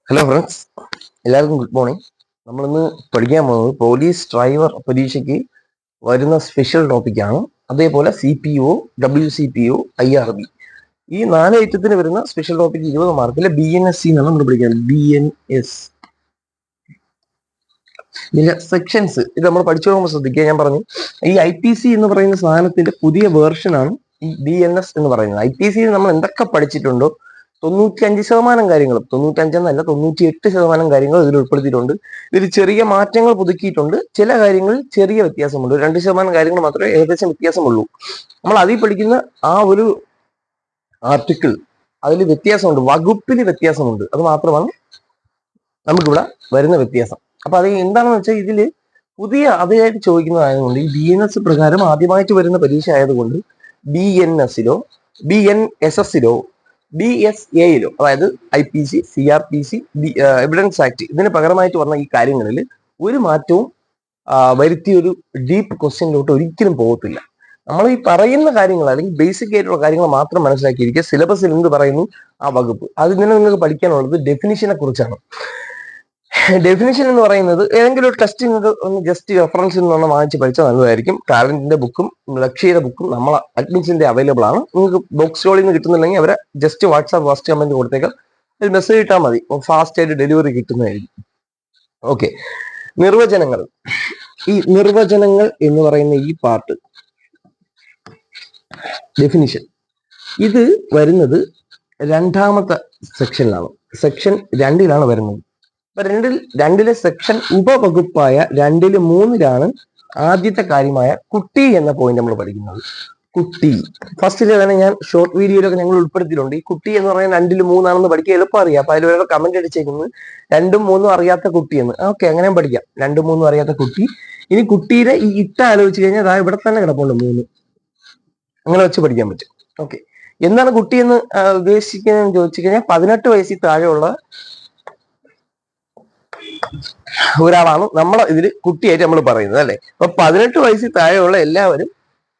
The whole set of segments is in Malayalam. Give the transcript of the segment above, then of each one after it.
ഹലോ ഫ്രണ്ട്സ്, എല്ലാവർക്കും ഗുഡ് മോർണിംഗ്. നമ്മളിന്ന് പഠിക്കാൻ പോകുന്നത് പോലീസ് ഡ്രൈവർ പരീക്ഷയ്ക്ക് വരുന്ന സ്പെഷ്യൽ ടോപ്പിക്കാണ്. അതേപോലെ CPO, WCPO, IRB ഈ 4 ഐറ്റത്തിന് വരുന്ന സ്പെഷ്യൽ ടോപ്പിക് 20 മാർക്കിലെ BNSC എന്നാണ് നമ്മൾ പഠിക്കുന്നത്. BNS ഇതിന്റെ സെക്ഷൻസ് ഇത് നമ്മൾ പഠിച്ചു പോകുമ്പോൾ ശ്രദ്ധിക്കുക. ഞാൻ പറഞ്ഞു ഈ IPC എന്ന് പറയുന്ന സാധനത്തിന്റെ പുതിയ വേർഷനാണ് ഈ BNS എന്ന് പറയുന്നത്. IPC നമ്മൾ എന്തൊക്കെ പഠിച്ചിട്ടുണ്ടോ 95% കാര്യങ്ങളും, 95 98% കാര്യങ്ങൾ ഇതിൽ ഉൾപ്പെടുത്തിയിട്ടുണ്ട്. ഇതിൽ ചെറിയ മാറ്റങ്ങൾ പുതുക്കിയിട്ടുണ്ട്. ചില കാര്യങ്ങളിൽ ചെറിയ വ്യത്യാസമുണ്ട്. 2% കാര്യങ്ങൾ മാത്രമേ ഏകദേശം വ്യത്യാസമുള്ളൂ. നമ്മൾ അതിൽ പഠിക്കുന്ന ആ ഒരു ആർട്ടിക്കിൾ അതിൽ വ്യത്യാസമുണ്ട്, വകുപ്പിൽ വ്യത്യാസമുണ്ട്. അത് മാത്രമാണ് നമുക്കിവിടെ വരുന്ന വ്യത്യാസം. അപ്പൊ അത് എന്താണെന്ന് വെച്ചാൽ ഇതില് പുതിയ അതായിട്ട് ചോദിക്കുന്നതായതുകൊണ്ട് ഈ BNS പ്രകാരം ആദ്യമായിട്ട് വരുന്ന പരീക്ഷ ആയതുകൊണ്ട് BNS-ലോ BNSS-ലോ BSA-യിലോ അതായത് IPC, CRPC, എവിഡൻസ് ആക്ട് ഇതിന് പകരമായിട്ട് വന്ന ഈ കാര്യങ്ങളിൽ ഒരു മാറ്റവും വരുത്തിയ ഒരു ഡീപ്പ് ക്വസ്റ്റ്യനിലോട്ട് ഒരിക്കലും പോകത്തില്ല. നമ്മൾ ഈ പറയുന്ന കാര്യങ്ങൾ അല്ലെങ്കിൽ ബേസിക് ആയിട്ടുള്ള കാര്യങ്ങൾ മാത്രം മനസ്സിലാക്കിയിരിക്കുക. സിലബസിൽ എന്ത് പറയുന്നു ആ വകുപ്പ് അതിൽ നിന്ന് നിങ്ങൾക്ക് പഠിക്കാനുള്ളത് ഡെഫിനിഷനെ കുറിച്ചാണ്. ഡെഫിനിഷൻ എന്ന് പറയുന്നത് ഏതെങ്കിലും ഒരു ടെസ്റ്റ് നിങ്ങൾക്ക് ഒന്ന് ജസ്റ്റ് റെഫറൻസിൽ നിന്ന് വാങ്ങിച്ച് പഠിച്ചാൽ നല്ലതായിരിക്കും. ടാലന്റിന്റെ ബുക്കും ലക്ഷ്യയുടെ ബുക്കും നമ്മൾ അഡ്മിഷന്റെ അവൈലബിൾ ആണ്. നിങ്ങൾക്ക് ബുക്ക് സ്റ്റോളിൽ നിന്ന് കിട്ടുന്നില്ലെങ്കിൽ അവരെ ജസ്റ്റ് വാട്സാപ്പ് ഫസ്റ്റ് കമന്റ് കൊടുത്തേക്കാം, ഒരു മെസ്സേജ് ഇട്ടാൽ മതി, ഫാസ്റ്റ് ആയിട്ട് ഡെലിവറി കിട്ടുന്നതായിരിക്കും. ഓക്കെ, നിർവചനങ്ങൾ. ഈ നിർവചനങ്ങൾ എന്ന് പറയുന്ന ഈ പാർട്ട് ഡെഫിനിഷൻ ഇത് വരുന്നത് രണ്ടാമത്തെ സെക്ഷനിലാണ്. സെക്ഷൻ 2-ലാണ് വരുന്നത്. രണ്ടിലെ സെക്ഷൻ ഉപവകുപ്പായ 2-3-ലാണ് ആദ്യത്തെ കാര്യമായ കുട്ടി എന്ന പോയിന്റ് നമ്മൾ പഠിക്കുന്നത്. കുട്ടി ഫസ്റ്റിലെ തന്നെ ഞാൻ ഷോർട്ട് വീഡിയോയിലൊക്കെ ഞങ്ങൾ ഉൾപ്പെടുത്തിയിട്ടുണ്ട്. ഈ കുട്ടി എന്ന് പറയുന്നത് 2-3 പഠിക്കാൻ എളുപ്പം അറിയാം. അപ്പൊ അതിൽ കമന്റ് അടിച്ചേക്കുന്നത് 2-3 അറിയാത്ത കുട്ടിയെന്ന്. ഓക്കെ, അങ്ങനെയും പഠിക്കാം. 2-3 അറിയാത്ത കുട്ടി. ഇനി കുട്ടിയുടെ ഈ ഇട്ട ആലോചിച്ച് കഴിഞ്ഞാൽ അതാ ഇവിടെ തന്നെ കിടപ്പുണ്ട് 3. അങ്ങനെ വെച്ച് പഠിക്കാൻ പറ്റും. ഓക്കെ, എന്താണ് കുട്ടി എന്ന് ഉദ്ദേശിക്കുന്നതെന്ന് ചോദിച്ചു കഴിഞ്ഞാൽ 18 വയസ്സിൽ താഴെയുള്ള ഒരാളാണ് നമ്മൾ ഇതിൽ കുട്ടിയായിട്ട് നമ്മൾ പറയുന്നത്, അല്ലെ? അപ്പൊ 18 വയസ്സിൽ താഴെയുള്ള എല്ലാവരും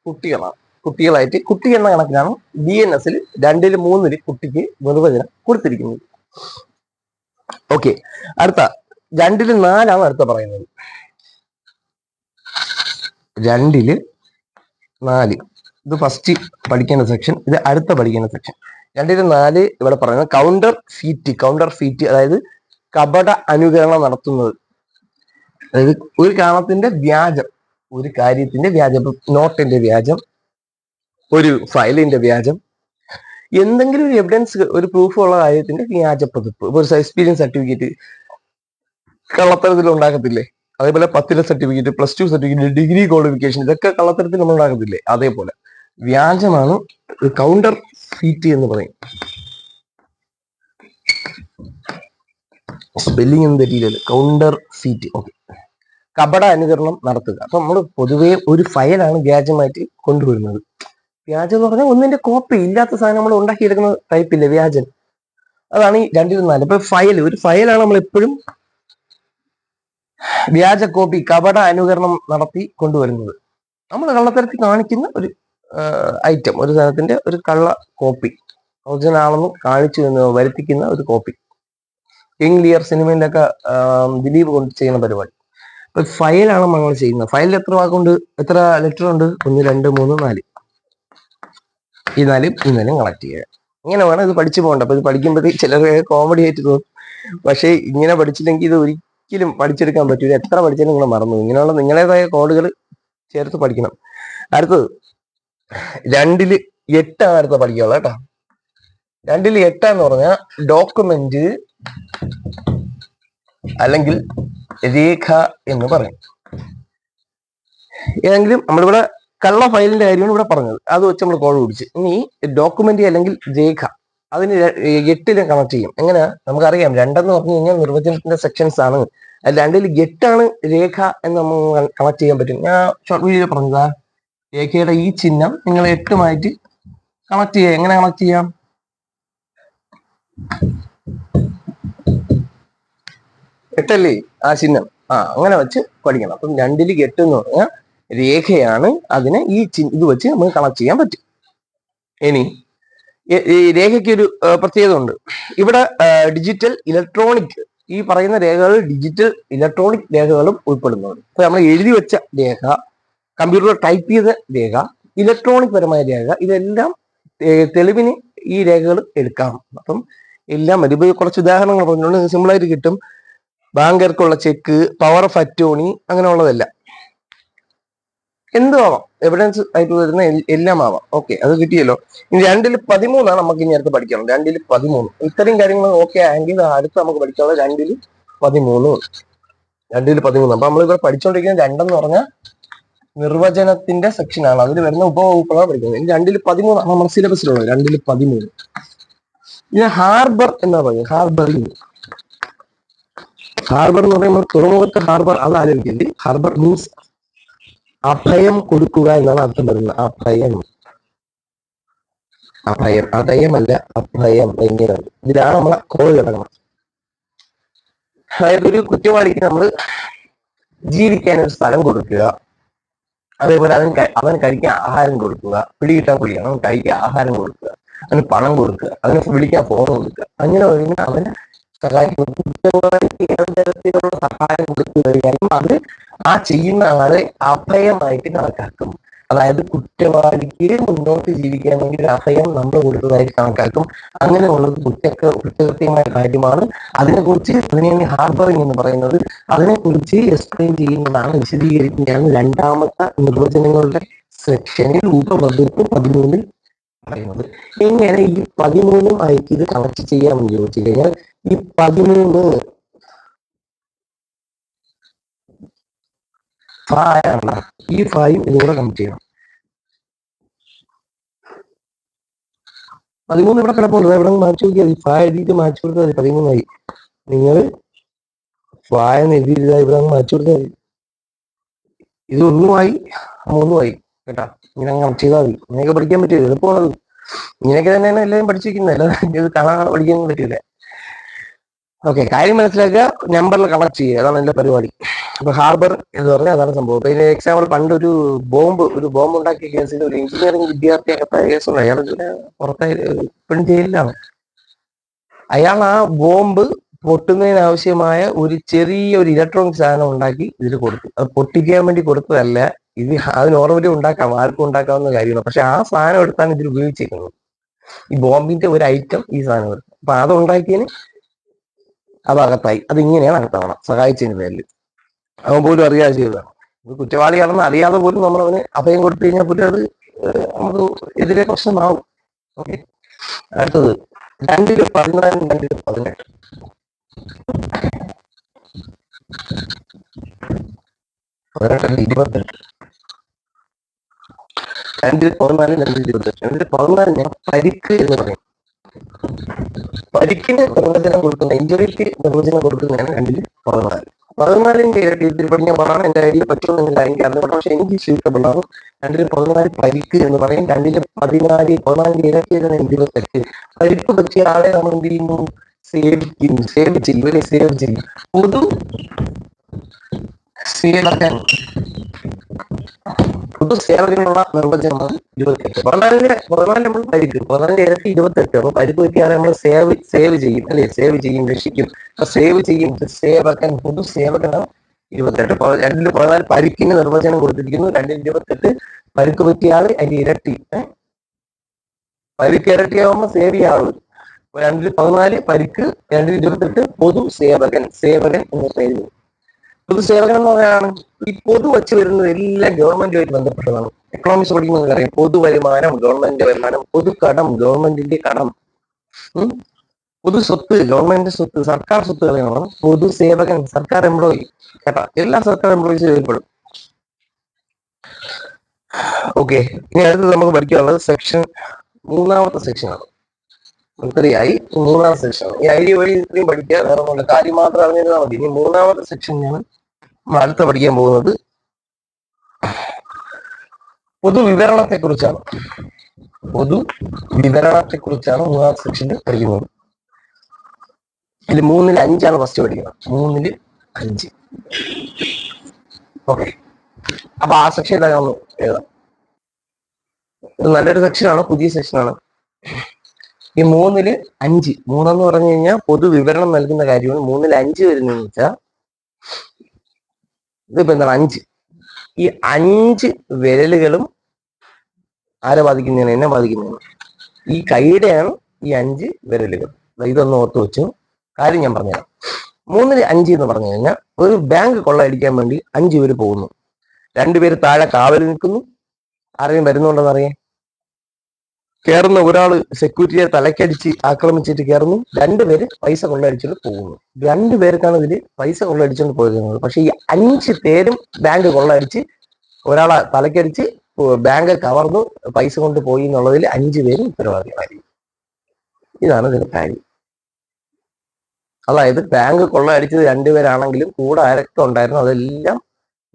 കുട്ടികളാണ്. കുട്ടികളായിട്ട് കുട്ടി എന്ന കണക്കിലാണ് BNS-ൽ 2-3 കുട്ടിക്ക് നിർവചനം കൊടുത്തിരിക്കുന്നത്. ഓക്കെ, അടുത്ത 2-4 അടുത്ത പറയുന്നത്. 2-4 ഇത് ഫസ്റ്റ് പഠിക്കേണ്ട സെക്ഷൻ, ഇത് അടുത്ത പഠിക്കേണ്ട സെക്ഷൻ. 2-4 ഇവിടെ പറയുന്നത് കൗണ്ടർ ഫീറ്റ് അതായത് കപട അനുകരണം നടത്തുന്നത്. അതായത് ഒരു കാരണത്തിന്റെ വ്യാജം, ഒരു കാര്യത്തിന്റെ വ്യാജം, നോട്ടിന്റെ വ്യാജം, ഒരു ഫയലിന്റെ വ്യാജം, എന്തെങ്കിലും ഒരു എവിഡൻസ്, ഒരു പ്രൂഫ് ഉള്ള കാര്യത്തിന്റെ വ്യാജപ്പതിപ്പ്. ഒരു എക്സ്പീരിയൻസ് സർട്ടിഫിക്കറ്റ് കള്ളത്തരത്തിൽ ഉണ്ടാക്കത്തില്ലേ? അതേപോലെ 10ലെ സർട്ടിഫിക്കറ്റ്, +2 സർട്ടിഫിക്കറ്റ്, ഡിഗ്രി ക്വാളിഫിക്കേഷൻ, ഇതൊക്കെ കള്ളത്തരത്തിൽ നമ്മൾ ഉണ്ടാക്കത്തില്ലേ? അതേപോലെ വ്യാജമാണ് കൗണ്ടർ ഫീറ്റ് എന്ന് പറയും. സ്പെല്ലിംഗ് ഒന്നും തെറ്റിയില്ലല്ലോ. Counter feet. ഓക്കെ, കപട അനുകരണം നടത്തുക. അപ്പൊ നമ്മൾ പൊതുവേ ഒരു ഫയലാണ് വ്യാജമായിട്ട് കൊണ്ടുവരുന്നത്. വ്യാജം എന്ന് പറഞ്ഞാൽ ഒന്നിന്റെ കോപ്പി, ഇല്ലാത്ത സാധനം നമ്മൾ ഉണ്ടാക്കിയെടുക്കുന്ന ടൈപ്പില്ലേ വ്യാജൻ. അതാണ് ഈ 2-4. ഇപ്പൊ ഒരു ഫയലാണ് നമ്മൾ എപ്പോഴും വ്യാജ കോപ്പി, കപട അനുകരണം നടത്തി കൊണ്ടുവരുന്നത്. നമ്മൾ കള്ളത്തരത്തിൽ കാണിക്കുന്ന ഒരു ഐറ്റം, ഒരു സാധനത്തിന്റെ ഒരു കള്ള കോപ്പി, ഒറിജിനൽ ആണെന്ന് കാണിച്ചു വരുത്തിക്കുന്ന ഒരു കോപ്പി. കിങ് ലിയർ സിനിമയിലൊക്കെ ദിലീപ് കൊണ്ട് ചെയ്യുന്ന പരിപാടി. അപ്പൊ ഫയലാണ് നമ്മൾ ചെയ്യുന്നത്. ഫയലിൽ എത്ര വാക്കുണ്ട്, എത്ര ലെറ്റർ ഉണ്ട്? 1 2 3 4. ഈ 4 ഇന്നലെയും കളക്ട് ചെയ്യുക. ഇങ്ങനെ വേണം ഇത് പഠിച്ചു പോകണ്ട. അപ്പൊ ഇത് പഠിക്കുമ്പോഴത്തേക്ക് ചിലർ കോമഡി ആയിട്ട് തോന്നും. പക്ഷേ ഇങ്ങനെ പഠിച്ചില്ലെങ്കിൽ ഇത് ഒരിക്കലും പഠിച്ചെടുക്കാൻ പറ്റൂല. എത്ര പഠിച്ചാലും നിങ്ങൾ മറന്നു. ഇങ്ങനെയുള്ള നിങ്ങളേതായ കോഡുകൾ ചേർത്ത് പഠിക്കണം. അടുത്തത് 2-8 അടുത്ത പഠിക്കാനുള്ള കേട്ടോ. 2-8 എന്ന് പറഞ്ഞാൽ ഡോക്യുമെന്റ് അല്ലെങ്കിൽ രേഖ എന്ന് പറയും. ഏതെങ്കിലും നമ്മളിവിടെ കള്ള ഫയലിന്റെ കാര്യമാണ് ഇവിടെ പറഞ്ഞത്, അത് വെച്ച് നമ്മൾ കോഡ് പിടിച്ച്. ഇനി ഡോക്യുമെന്റ് അല്ലെങ്കിൽ രേഖ, അതിന് 8-ലും കണക്ട് ചെയ്യും. എങ്ങനെ നമുക്കറിയാം? 2 എന്ന് പറഞ്ഞു കഴിഞ്ഞാൽ നിർവചനത്തിന്റെ സെക്ഷൻസ് ആണ്. അത് 2-8 രേഖ എന്ന് നമ്മൾ കണക്ട് ചെയ്യാൻ പറ്റും. ഞാൻ ഷോർട്ട് വീഡിയോ പറഞ്ഞതാ, രേഖയുടെ ഈ ചിഹ്നം നിങ്ങൾ 8-മായിട്ട് കണക്ട് ചെയ്യാം. എങ്ങനെ കണക്ട് ചെയ്യാം? 8 ആ ചിഹ്നം, അങ്ങനെ വെച്ച് പഠിക്കണം. അപ്പം 2-8 എന്ന് പറഞ്ഞാൽ രേഖയാണ്. അതിനെ ഈ ഇത് വെച്ച് നമുക്ക് കണക്ട് ചെയ്യാൻ പറ്റും. ഇനി ഈ രേഖയ്ക്ക് ഒരു പ്രത്യേകത ഉണ്ട്. ഇവിടെ ഡിജിറ്റൽ, ഇലക്ട്രോണിക്, ഈ പറയുന്ന രേഖകൾ ഡിജിറ്റൽ, ഇലക്ട്രോണിക് രേഖകളും ഉൾപ്പെടുന്നുണ്ട്. ഇപ്പൊ നമ്മൾ എഴുതി വെച്ച രേഖ, കമ്പ്യൂട്ടറിൽ ടൈപ്പ് ചെയ്ത രേഖ, ഇലക്ട്രോണിക് പരമായ രേഖ, ഇതെല്ലാം തെളിവിന് ഈ രേഖകൾ എടുക്കാം. അപ്പം എല്ലാം മതി. ഇപ്പൊ കുറച്ച് ഉദാഹരണങ്ങൾ പറഞ്ഞുകൊണ്ട് സിമ്പിളായിട്ട് കിട്ടും. ബാങ്കർക്കുള്ള ചെക്ക്, പവർ ഓഫ് അറ്റോണി, അങ്ങനെയുള്ളതല്ല. എന്തും ആവാം, എവിഡൻസ് ആയിട്ട് വരുന്ന എല്ലാം ആവാം. ഓക്കെ, അത് കിട്ടിയല്ലോ. ഇനി 2-13 നമുക്ക് ഇനി അടുത്ത് പഠിക്കണം. 2-13 ഇത്രയും കാര്യങ്ങൾ ഓക്കെ ആയെങ്കിൽ അടുത്ത് നമുക്ക് പഠിക്കാനുള്ളത് 2-13. 2-13 അപ്പൊ നമ്മളിവിടെ പഠിച്ചുകൊണ്ടിരിക്കുന്നത് 2 എന്ന് പറഞ്ഞാൽ നിർവചനത്തിന്റെ സെക്ഷനാണ്. അതിൽ വരുന്ന ഉപവകുപ്പുകളാണ് പഠിക്കുന്നത്. ഇനി 2-13 നമ്മുടെ സിലബസിലുള്ളത്. 2-13 ഇനി ഹാർബർ എന്നാ പറയുന്നത്. ഹാർബർ എന്ന് പറയുമ്പോൾ തുറമുഖത്ത് ഹാർബർ, അത് ആലോചിക്കുന്നത്. ഹാർബർ മീൻസ് അഭയം കൊടുക്കുക എന്നാണ് അർത്ഥം വരുന്നത്. അഭയമല്ല, അഭയം. എങ്ങനെയാണ് ഇതിലാണ് നമ്മളെ കോൾ കിടക്കണം. അതായത് ഒരു കുറ്റവാളിക്ക് നമ്മൾ ജീവിക്കാൻ ഒരു സ്ഥലം കൊടുക്കുക, അതേപോലെ അവന് കഴിക്കാൻ ആഹാരം കൊടുക്കുക, പിടികിട്ടാൻ പുള്ളിയാണ്, അവൻ കഴിക്കാൻ ആഹാരം കൊടുക്കുക, അവന് പണം കൊടുക്കുക, അവന് വിളിക്കാൻ ഫോൺ കൊടുക്കുക, അങ്ങനെ പറയുമ്പോൾ അവന് സഹായിക്കുന്നു. കുറ്റവാളിക്ക് ഏത് തരത്തിലുള്ള സഹായം കൊടുത്തു കഴിഞ്ഞാലും അത് ആ ചെയ്യുന്ന ആളെ അഭയമായിട്ട് കണക്കാക്കും. അതായത് കുറ്റവാളിക്ക് മുന്നോട്ട് ജീവിക്കാൻ വേണ്ടി ഒരു അഭയം നമ്മൾ കൊടുത്തതായിട്ട് കണക്കാക്കും. അങ്ങനെയുള്ളത് കുറ്റകൃത്യമായ കാര്യമാണ്. അതിനെയാണ് ഹാർബറിംഗ് എന്ന് പറയുന്നത്. അതിനെക്കുറിച്ച് എക്സ്പ്ലെയിൻ ചെയ്യുന്നതാണ്, വിശദീകരിക്കുന്നതാണ് 2ാമത്തെ നിർവചനങ്ങളുടെ സെക്ഷനിൽ ഉപവകുപ്പ് 13 പറയുന്നത്. എങ്ങനെ ഈ 13 ആയിട്ട് ഇത് കണക്ട് ചെയ്യാമെന്ന് ചോദിച്ചു കഴിഞ്ഞാൽ, ഈ 13 ഫായാണ്. ഈ ഫായും ഇതുകൂടെ കണക്ട് ചെയ്യണം. 13 ഇവിടെ കിടപ്പുണ്ട്. ഇവിടെ മാറ്റി നോക്കിയാൽ ഫാ എഴുതിയിട്ട് മാറ്റി കൊടുത്താൽ 13 നിങ്ങൾ ഫായെന്ന് എഴുതിയില്ല, ഇവിടെ മാറ്റി കൊടുത്താൽ ഇത് 1 3 കേട്ടാ. ഇങ്ങനെ കണക്ട് ചെയ്താൽ മതി. ഇങ്ങനെയൊക്കെ പഠിക്കാൻ പറ്റും, എളുപ്പമാണത്. ഇങ്ങനെയൊക്കെ തന്നെയാണ് എല്ലാവരും പഠിച്ചിരിക്കുന്നത്. അല്ലാതെ ഇത് കാണാൻ പഠിക്കാൻ പറ്റില്ല. ഓക്കെ, കാര്യം മനസ്സിലാക്കുക, നമ്പറിൽ കണക്ട് ചെയ്യുക, അതാണ് എന്റെ പരിപാടി. അപ്പൊ ഹാർബർ എന്ന് പറഞ്ഞാൽ അതാണ് സംഭവം. പിന്നെ എക്സാമ്പിൾ, പണ്ട് ഒരു ബോംബ് ഉണ്ടാക്കിയ കേസിൽ ഒരു എഞ്ചിനീയറിംഗ് വിദ്യാർത്ഥി അകത്തായ കേസുണ്ട്. അയാൾ പുറത്തായി, ഇപ്പോഴും ജയിലിലാണ്. അയാൾ ആ ബോംബ് പൊട്ടുന്നതിനാവശ്യമായ ഒരു ചെറിയൊരു ഇലക്ട്രോണിക് സാധനം ഉണ്ടാക്കി ഇതിൽ കൊടുത്തു. അത് പൊട്ടിക്കാൻ വേണ്ടി കൊടുത്തതല്ല, ഇത് അത് നോർമലി ഉണ്ടാക്കാം, ആർക്കും ഉണ്ടാക്കാവുന്ന കാര്യമാണ്. പക്ഷെ ആ സാധനം എടുത്താണ് ഇതിൽ ഉപയോഗിച്ചിരിക്കുന്നത്. ഈ ബോംബിന്റെ ഒരു ഐറ്റം ഈ സാധനം എടുത്തു. അപ്പൊ അതുണ്ടാക്കിയതിന് അത് അകത്തായി. അത് ഇങ്ങനെയാണ് അകത്താവണം, സഹായിച്ചതിന് പേരിൽ. അവൻ പോലും അറിയാതെ ചെയ്തതാണ്. ഇത് കുറ്റവാളിയാണെന്ന് അറിയാതെ പോലും നമ്മൾ അവന് അഭയം കൊടുത്തു കഴിഞ്ഞാൽ പോലും അത് നമുക്ക് എതിരെ പ്രശ്നമാവും. ഓക്കെ, അടുത്തത് 2-14, 2-18. 28. 2-14, 2-28. 2-14 ഞാൻ പരിക്ക് എന്ന് പറയും. പരിക്കിന് നിർവചനം കൊടുക്കുന്ന, ഇഞ്ചുറിക്ക് നിർവചനം കൊടുക്കുന്നതാണ് 2-14. 14ന്റെ ഇരട്ടി പഠിക്കാൻ പറഞ്ഞാൽ എന്റെ ഐഡിയ പറ്റുമെന്നില്ല, എനിക്ക് അറിഞ്ഞു. പക്ഷെ എനിക്ക് സ്യൂട്ടബിൾ ആകും. 2-14 പരിക്ക് എന്ന് പറയും. 2-14 ഇരട്ടിയാണ് 28. പരിക്ക് പറ്റിയ ആളെ നമ്മൾ എന്ത് ചെയ്യുന്നു? സേവ് ചെയ്യും. പൊതു സേവകനുള്ള നിർവചനമാണ് 28. 14 നമ്മൾ പരിക്ക്, 14 ഇരട്ടി 28. അപ്പൊ പരിക്ക് പറ്റിയാൽ നമ്മൾ സേവ് ചെയ്യും, അല്ലെ? സേവ് ചെയ്യും, രക്ഷിക്കും. അപ്പൊ സേവ് ചെയ്യും, സേവകൻ, പൊതു സേവകനാണ് 28. 2-14 പരിക്കിന് നിർവചനം കൊടുത്തിരിക്കുന്നു. 2-28 പരിക്ക് പറ്റിയാൽ അതിന്റെ ഇരട്ടി. പരിക്ക് ഇരട്ടിയാവുമ്പോ സേവ് ചെയ്യാവുള്ളൂ. 2-14 പരിക്ക്, 2-28 പൊതു സേവകൻ എന്ന പേര്. പൊതുസേവകൻ എന്ന് പറയുകയാണ് ഈ പൊതു വച്ച് വരുന്നത് എല്ലാം ഗവൺമെന്റുമായിട്ട് ബന്ധപ്പെട്ടതാണ്. എക്കണോമിക്സ് പഠിക്കുന്നത് അറിയാം. പൊതുവരുമാനം, ഗവൺമെന്റ് വരുമാനം. പൊതുകടം, ഗവൺമെന്റിന്റെ കടം. പൊതു സ്വത്ത്, ഗവൺമെന്റ് സ്വത്ത്, സർക്കാർ സ്വത്തുകളാണ്. പൊതുസേവകൻ, സർക്കാർ എംപ്ലോയി. കേട്ടാ, എല്ലാ സർക്കാർ എംപ്ലോയീസും ഏർപ്പെടും. ഓക്കെ, ഇനി അടുത്തത് നമുക്ക് പഠിക്കാനുള്ളത് സെക്ഷൻ 3ാമത്തെ സെക്ഷനാണ്. മനസ്സിലായി? 3ാമത്തെ സെക്ഷനാണ്. ഈ ഐഡിയ വഴി ഇത്രയും പഠിക്കുക, വേറെ ഒന്നുമില്ല. കാര്യം മാത്രം അറിഞ്ഞിരുന്നാൽ മതി. ഇനി 3ാമത്തെ സെക്ഷനാണ് അടുത്ത പഠിക്കാൻ പോകുന്നത്. പൊതുവിവരണത്തെ കുറിച്ചാണ്. 3ാമത്തെ സെക്ഷനിൽ പഠിക്കുന്നത്. ഇതിൽ 3-5 ഫസ്റ്റ് പഠിക്കണം. 3-5. ഓക്കെ, അപ്പൊ ആ സെക്ഷൻ ഒന്ന് എഴുതാം. ഇത് നല്ലൊരു സെക്ഷനാണ്, പുതിയ സെക്ഷനാണ്. ഈ 3-5, 3 പറഞ്ഞു കഴിഞ്ഞാൽ പൊതുവിവരണം നൽകുന്ന കാര്യമാണ്. 3-5 വരുന്നതെന്ന് വെച്ചാൽ ഇതിപ്പോ എന്താണ് 5, ഈ 5 വിരലുകളും ആരെ ബാധിക്കുന്നതാണ്? എന്നെ ബാധിക്കുന്നതാണ്. ഈ കൈയുടെയാണ് ഈ 5 വിരലുകൾ. ഇതൊന്ന് ഓർത്ത് വെച്ചു. കാര്യം ഞാൻ പറഞ്ഞുതരാം. 3-5 എന്ന് പറഞ്ഞു കഴിഞ്ഞാൽ ഒരു ബാങ്ക് കൊള്ളയടിക്കാൻ വേണ്ടി 5 പേര് പോകുന്നു. 2 പേര് താഴെ കാവൽ നിൽക്കുന്നു. ആരെയും വരുന്നുണ്ടെന്ന് അറിയാം. കയറുന്ന ഒരാള് സെക്യൂരിറ്റിയെ തലക്കടിച്ച് ആക്രമിച്ചിട്ട് കയറുന്നു. 2 പേര് പൈസ കൊള്ളയടിച്ചിട്ട് പോകുന്നു. 2 പേർക്കാണ് ഇതില് പൈസ കൊള്ളയടിച്ചുകൊണ്ട് പോയിരുന്നത്. പക്ഷെ ഈ 5 പേരും ബാങ്ക് കൊള്ളയടിച്ച് ഒരാളെ തലക്കടിച്ച് ബാങ്ക് കവർന്നു പൈസ കൊണ്ട് പോയി എന്നുള്ളതിൽ 5 പേരും ഉത്തരവാദികളായിരിക്കും. ഇതാണ് ഇതിന്റെ കാര്യം. അതായത് ബാങ്ക് കൊള്ളയടിച്ചത് 2 പേരാണെങ്കിലും കൂടെ ആരൊക്കെ ഉണ്ടായിരുന്നു അതെല്ലാം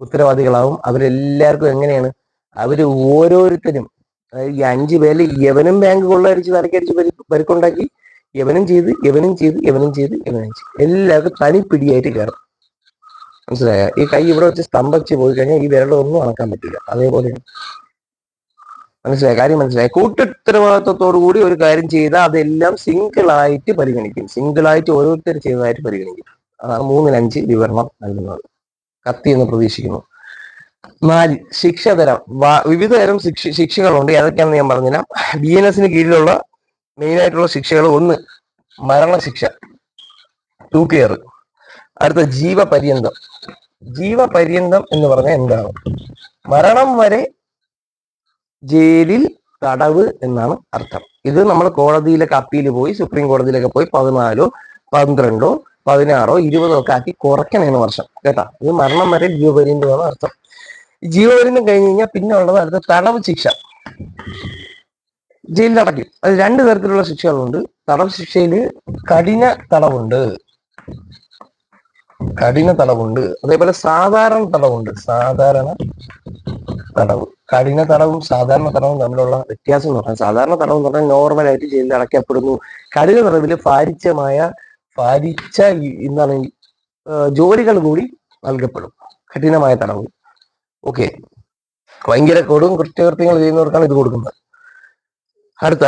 ഉത്തരവാദികളാവും. അവരെല്ലാവർക്കും എങ്ങനെയാണ്? അവര് ഓരോരുത്തരും, അതായത് ഈ 5 പേരിൽ യവനും ബാങ്ക് കൊള്ളയടിച്ച് തലക്കടിച്ച് പരിക്കുണ്ടാക്കി, യവനും ചെയ്ത് എല്ലാവർക്കും തനിപ്പിടിയായിട്ട് കയറും. മനസ്സിലായ? ഈ കൈ ഇവിടെ വെച്ച് സ്തംഭിച്ച് പോയി കഴിഞ്ഞാൽ ഈ വിരലൊന്നും അണക്കാൻ പറ്റില്ല. അതേപോലെ മനസ്സിലായ കാര്യം? മനസ്സിലായ? കൂട്ടുത്തരവാദിത്വത്തോടു കൂടി ഒരു കാര്യം ചെയ്താൽ അതെല്ലാം സിംഗിൾ ആയിട്ട് പരിഗണിക്കും. സിംഗിൾ ആയിട്ട് ഓരോരുത്തർ ചെയ്തതായിട്ട് പരിഗണിക്കും. അതാണ് 3-5 വിവരണം നൽകുന്നത്. കത്തി എന്ന് പ്രതീക്ഷിക്കുന്നു. 4, ശിക്ഷതരം. വിവിധ തരം ശിക്ഷകളുണ്ട്. ഏതൊക്കെയാണെന്ന് ഞാൻ പറഞ്ഞുതരാം. BNS കീഴിലുള്ള മെയിൻ ആയിട്ടുള്ള ശിക്ഷകൾ: 1, മരണശിക്ഷ, തൂക്കുകയറ്. അടുത്ത ജീവപര്യന്തം. ജീവപര്യന്തം എന്ന് പറഞ്ഞാൽ എന്താണ്? മരണം വരെ ജയിലിൽ തടവ് എന്നാണ് അർത്ഥം. ഇത് നമ്മൾ കോടതിയിലൊക്കെ അപ്പീൽ പോയി, സുപ്രീം കോടതിയിലൊക്കെ പോയി 14, 12, 16, 20 ഒക്കെ ആക്കി കുറയ്ക്കണേന്ന് വർഷം, കേട്ടാ. ഇത് മരണം വരെ ജീവപര്യന്തമാണ് അർത്ഥം. ജീവപര്യന്തം കഴിഞ്ഞ് കഴിഞ്ഞാൽ പിന്നെ ഉള്ളത് അടുത്ത തടവ് ശിക്ഷ. ജയിലിൽ അടയ്ക്കും. അത് 2 തരത്തിലുള്ള ശിക്ഷകളുണ്ട്. തടവ് ശിക്ഷയിൽ കഠിന തടവുണ്ട്, അതേപോലെ സാധാരണ തടവുണ്ട്. കഠിന തടവും സാധാരണ തടവും തമ്മിലുള്ള വ്യത്യാസം എന്ന് പറഞ്ഞാൽ, സാധാരണ തടവ് എന്ന് പറഞ്ഞാൽ നോർമലായിട്ട് ജയിലിൽ അടയ്ക്കപ്പെടുന്നു. കഠിന തടവില് ഭാരിച്ച എന്താണ് ജോലികൾ കൂടി നൽകപ്പെടും. കഠിനമായ തടവ്. ഓക്കെ, ഭയങ്കര കൊടും കുറ്റകൃത്യങ്ങൾ ചെയ്യുന്നവർക്കാണ് ഇത് കൊടുക്കുന്നത്. അടുത്ത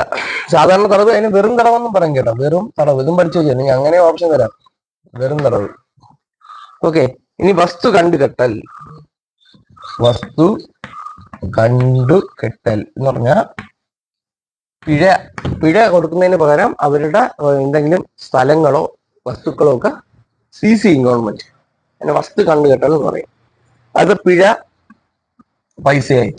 സാധാരണ തടവ്. അതിന് വെറും തടവെന്നും പറയും, കേട്ടോ. വെറും തടവ്. ഇതും പഠിച്ചു വെച്ചാൽ അങ്ങനെ ഓപ്ഷൻ തരാം. വെറും തടവ്. ഓക്കെ. ഇനി വസ്തു കണ്ടുകെട്ടൽ. എന്ന് പറഞ്ഞാൽ പിഴ കൊടുക്കുന്നതിന് പകരം അവരുടെ എന്തെങ്കിലും സ്ഥലങ്ങളോ വസ്തുക്കളോ ഒക്കെ സീസ് ചെയ്യും ഗവൺമെന്റ്. അതിന് വസ്തു കണ്ടുകെട്ടൽ എന്ന് പറയും. അത് പിഴ പൈസയായി.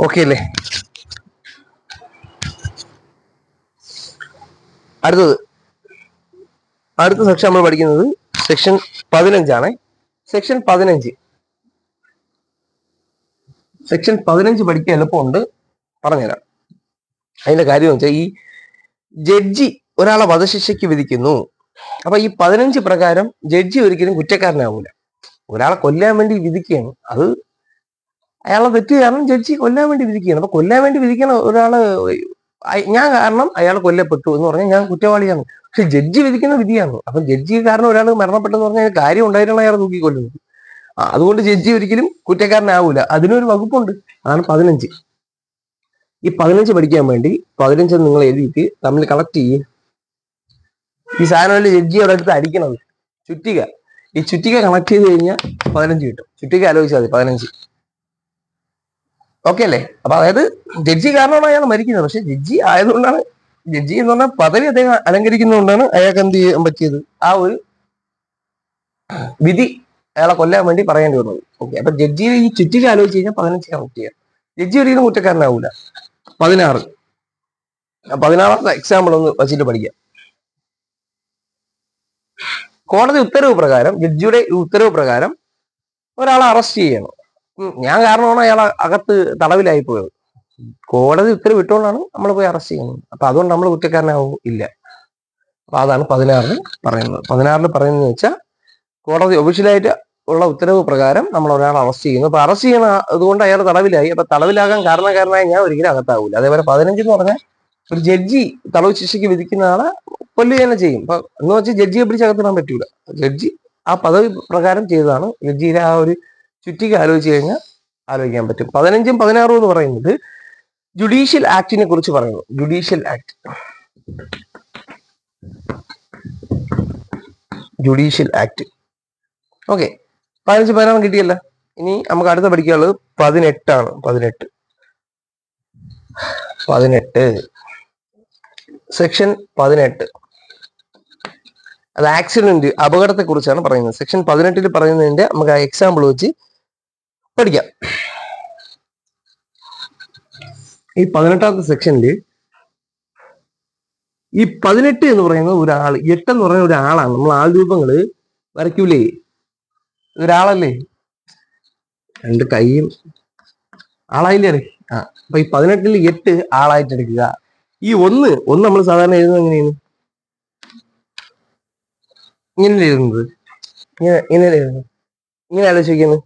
ഓക്കെ അല്ലേ? അടുത്ത സെക്ഷൻ നമ്മൾ പഠിക്കുന്നത് സെക്ഷൻ 15 സെക്ഷൻ 15 പഠിക്കാൻ എളുപ്പമുണ്ട്, പറഞ്ഞുതരാം. അതിന്റെ കാര്യം വെച്ചാൽ ഈ ജഡ്ജി ഒരാളെ വധശിക്ഷയ്ക്ക് വിധിക്കുന്നു. അപ്പൊ ഈ 15 പ്രകാരം ജഡ്ജി ഒരിക്കലും കുറ്റക്കാരനാവൂല. ഒരാളെ കൊല്ലാൻ വേണ്ടി വിധിക്കുകയാണ്, അത് അയാളെ തെറ്റ് കാരണം ജഡ്ജി കൊല്ലാൻ വേണ്ടി വിധിക്കുകയാണ്. അപ്പൊ കൊല്ലാൻ വേണ്ടി വിധിക്കണ ഒരാള് ഞാൻ കാരണം അയാൾ കൊല്ലപ്പെട്ടു എന്ന് പറഞ്ഞാൽ ഞാൻ കുറ്റവാളിയാണ്. പക്ഷെ ജഡ്ജി വിധിക്കുന്ന വിധിയാണ്. അപ്പൊ ജഡ്ജി കാരണം ഒരാൾ മരണപ്പെട്ടെന്ന് പറഞ്ഞാൽ കാര്യം ഉണ്ടായിരുന്ന അയാൾ തൂക്കിക്കൊല്ലുന്നത്. അതുകൊണ്ട് ജഡ്ജി ഒരിക്കലും കുറ്റക്കാരനാവൂല. അതിനൊരു വകുപ്പുണ്ട്, അതാണ് 15. ഈ 15 പഠിക്കാൻ വേണ്ടി 15 നിങ്ങൾ എഴുതിയിട്ട് തമ്മിൽ കളക്ട് ചെയ്യും. ഈ സാധനം ജഡ്ജി അവിടെ അടുത്ത് അടിക്കണത് ചുറ്റിക. ഈ ചുറ്റിക കണക്ട് ചെയ്ത് കഴിഞ്ഞാൽ 15 കിട്ടും. ചുറ്റിക ആലോചിച്ചാൽ മതി, 15. ഓക്കെ അല്ലേ? അപ്പൊ അതായത് ജഡ്ജി കാരണമാണ് അയാൾ മരിക്കുന്നത്. പക്ഷെ ജഡ്ജി ആയതുകൊണ്ടാണ്, ജഡ്ജി എന്ന് പറഞ്ഞാൽ പദവി അദ്ദേഹം അലങ്കരിക്കുന്നതുകൊണ്ടാണ് അയാൾക്ക് എന്ത് ചെയ്യാൻ പറ്റിയത്, ആ ഒരു വിധി അയാളെ കൊല്ലാൻ വേണ്ടി പറയേണ്ടി വന്നത്. ഓക്കെ, അപ്പൊ ജഡ്ജിയെ ഈ ചുറ്റിക ആലോചിച്ച് കഴിഞ്ഞാൽ 15 കണക്ട് ചെയ്യാം. ജഡ്ജി ഒരിക്കലും കുറ്റക്കാരനാവൂല. 16 എക്സാമ്പിൾ ഒന്ന് വച്ചിട്ട് പഠിക്കാം. കോടതി ഉത്തരവ് പ്രകാരം, ജഡ്ജിയുടെ ഉത്തരവ് പ്രകാരം ഒരാളെ അറസ്റ്റ് ചെയ്യണം. ഞാൻ കാരണമാണ് അയാൾ അകത്ത് തടവിലായി പോയത്. കോടതി ഉത്തരവ് ഇട്ടുകൊണ്ടാണ് നമ്മൾ പോയി അറസ്റ്റ് ചെയ്യുന്നത്. അപ്പൊ അതുകൊണ്ട് നമ്മൾ കുറ്റക്കാരനാവും ഇല്ല. അപ്പൊ അതാണ് 16 പറയുന്നത്. 16 പറയുന്നത് വെച്ചാൽ കോടതി ഒഫീഷ്യലായിട്ട് ഉള്ള ഉത്തരവ് പ്രകാരം നമ്മൾ ഒരാളെ അറസ്റ്റ് ചെയ്യുന്നു. അപ്പൊ അറസ്റ്റ് ചെയ്യണ അതുകൊണ്ട് അയാൾ തടവിലായി. അപ്പൊ തടവിലാകാൻ കാരണക്കാരനായി ഞാൻ ഒരിക്കലും അകത്താവൂല. അതേപോലെ 15 എന്ന് പറഞ്ഞാൽ ഒരു ജഡ്ജി തടവ് ശിക്ഷയ്ക്ക് വിധിക്കുന്ന ആളെ കൊല്ലുക തന്നെ ചെയ്യും. അപ്പൊ എന്ന് വെച്ചാൽ ജഡ്ജിയെ പിടിച്ച് അകത്തിടാൻ പറ്റൂല. ജഡ്ജി ആ പദവി പ്രകാരം ചെയ്തതാണ്. ജഡ്ജിയുടെ ആ ഒരു ചുറ്റിക ആലോചിച്ച് കഴിഞ്ഞാൽ ആലോചിക്കാൻ പറ്റും. 15ഉം 16ഉം എന്ന് പറയുന്നത് ജുഡീഷ്യൽ ആക്ടിനെ കുറിച്ച് പറയുന്നു. Judicial act, judicial act. Okay, 15, 16 കിട്ടിയല്ല. ഇനി നമുക്ക് അടുത്ത പഠിക്കാനുള്ളത് 18 സെക്ഷൻ 18. അത് ആക്സിഡന്റ്, അപകടത്തെ കുറിച്ചാണ് പറയുന്നത്. സെക്ഷൻ 18 പറയുന്നതിന്റെ നമുക്ക് ആ എക്സാമ്പിൾ വെച്ച് പഠിക്കാം. ഈ 18ാമത്തെ സെക്ഷനിൽ ഈ 18 എന്ന് പറയുന്നത് ഒരാൾ, 8 എന്ന് പറയുന്ന ഒരാളാണ്. നമ്മൾ ആൾ രൂപങ്ങള് വരയ്ക്കൂലേ, ഒരാളല്ലേ, 2 കൈയും ആളായില്ലേ. അപ്പൊ ഈ 18ൽ 8 ആളായിട്ട് എടുക്കുക. ഈ ഒന്ന് നമ്മൾ സാധാരണ എഴുതുന്നത് എങ്ങനെയാണ്? ഇങ്ങനെ എഴുതുന്നത്, ഇങ്ങനെ ആലോചിക്കുന്നത്.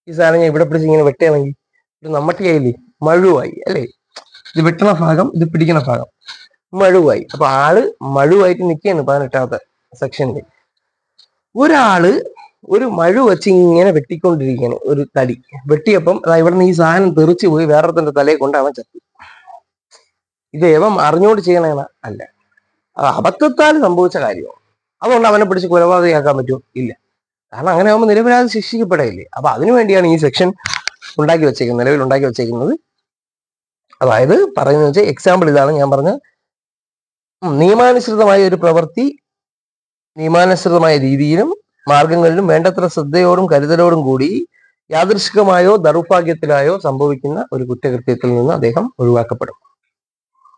ഈ സാധനം ഞാൻ ഇവിടെ പിടിച്ച് ഇങ്ങനെ വെട്ടുകയാണെങ്കിൽ ഇത് നമ്മുടെ കയ്യില് മഴുവായി അല്ലേ? ഇത് വെട്ടണ ഭാഗം, ഇത് പിടിക്കണ ഭാഗം മഴുവായി. അപ്പൊ ആള് മഴുവായിട്ട് നിൽക്കുകയാണ് 18ാമത്തെ സെക്ഷനിൽ. ഒരാള് ഒരു മഴു വെച്ച് ഇങ്ങനെ വെട്ടിക്കൊണ്ടിരിക്കുകയാണ്. ഒരു തടി വെട്ടിയപ്പം ഇവിടെ നിന്ന് ഈ സാധനം തെറിച്ചു പോയി വേറൊരുത്തന്റെ തലയെ കൊണ്ട് അവൻ ചത്തു. ഇത് ഏവം അറിഞ്ഞോണ്ട് ചെയ്യണേന അല്ല, അത് അബദ്ധത്താൽ സംഭവിച്ച കാര്യമാണ്. അതുകൊണ്ട് അവനെ പിടിച്ച് കൊലപാതകയാക്കാൻ പറ്റുമോ? ഇല്ല. കാരണം അങ്ങനെ ആകുമ്പോൾ നിരപരാധി ശിക്ഷിക്കപ്പെടയില്ലേ. അപ്പൊ അതിനു വേണ്ടിയാണ് ഈ സെക്ഷൻ നിലവിൽ ഉണ്ടാക്കി വെച്ചേക്കുന്നത്. അതായത് പറയുന്നത് വെച്ചാൽ എക്സാമ്പിൾ ഇതാണ് ഞാൻ പറഞ്ഞ നിയമാനുസൃതമായ ഒരു പ്രവൃത്തി നിയമാനുസൃതമായ രീതിയിലും മാർഗങ്ങളിലും വേണ്ടത്ര ശ്രദ്ധയോടും കരുതലോടും കൂടി യാദൃശികമായോ ദൗർഭാഗ്യത്തിലായോ സംഭവിക്കുന്ന ഒരു കുറ്റകൃത്യത്തിൽ നിന്ന് അദ്ദേഹം ഒഴിവാക്കപ്പെടും.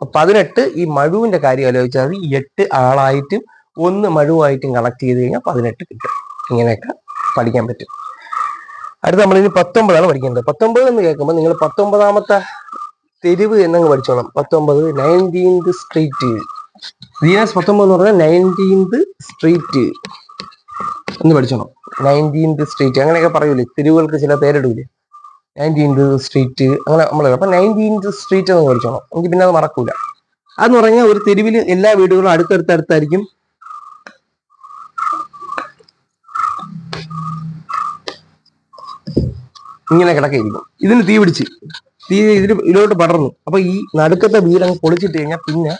18 ഈ മഴുവിന്റെ കാര്യം ആലോചിച്ചാൽ 8 ആളായിട്ടും 1 മഴുവായിട്ടും കണക്ട് ചെയ്ത് കഴിഞ്ഞാൽ 18 കിട്ടും. ഇങ്ങനെയൊക്കെ പഠിക്കാൻ പറ്റും. അടുത്ത നമ്മളിനി 19 പഠിക്കേണ്ടത്. 19 എന്ന് കേൾക്കുമ്പോൾ നിങ്ങൾ 19ാമത്തെ തെരുവ് എന്നങ്ങ് പഠിച്ചോളാം. 19 19th സ്ട്രീറ്റ്. വീനസ് 19 എന്ന് പറഞ്ഞാൽ 19th സ്ട്രീറ്റ് എന്ന് പഠിച്ചോണം. 19th സ്ട്രീറ്റ് അങ്ങനെയൊക്കെ പറയൂലേ, തെരുവുകൾക്ക് ചില പേരിടൂലേ, 19th സ്ട്രീറ്റ് അങ്ങനെ നമ്മൾ. അപ്പൊ 19th സ്ട്രീറ്റ് എന്ന് പഠിച്ചോണം. എനിക്ക് പിന്നെ അത് മറക്കൂല. അതെന്ന് പറഞ്ഞാൽ ഒരു തെരുവിൽ എല്ലാ വീടുകളും അടുത്തടുത്തായിരിക്കും. ഇങ്ങനെ കിടക്കായിരിക്കും. ഇതിന് തീ പിടിച്ച് ഇതിലോട്ട് പടർന്നു. അപ്പൊ ഈ നടുക്കത്തെ വീട് അങ്ങ് പൊളിച്ചിട്ട് കഴിഞ്ഞാൽ പിന്നെ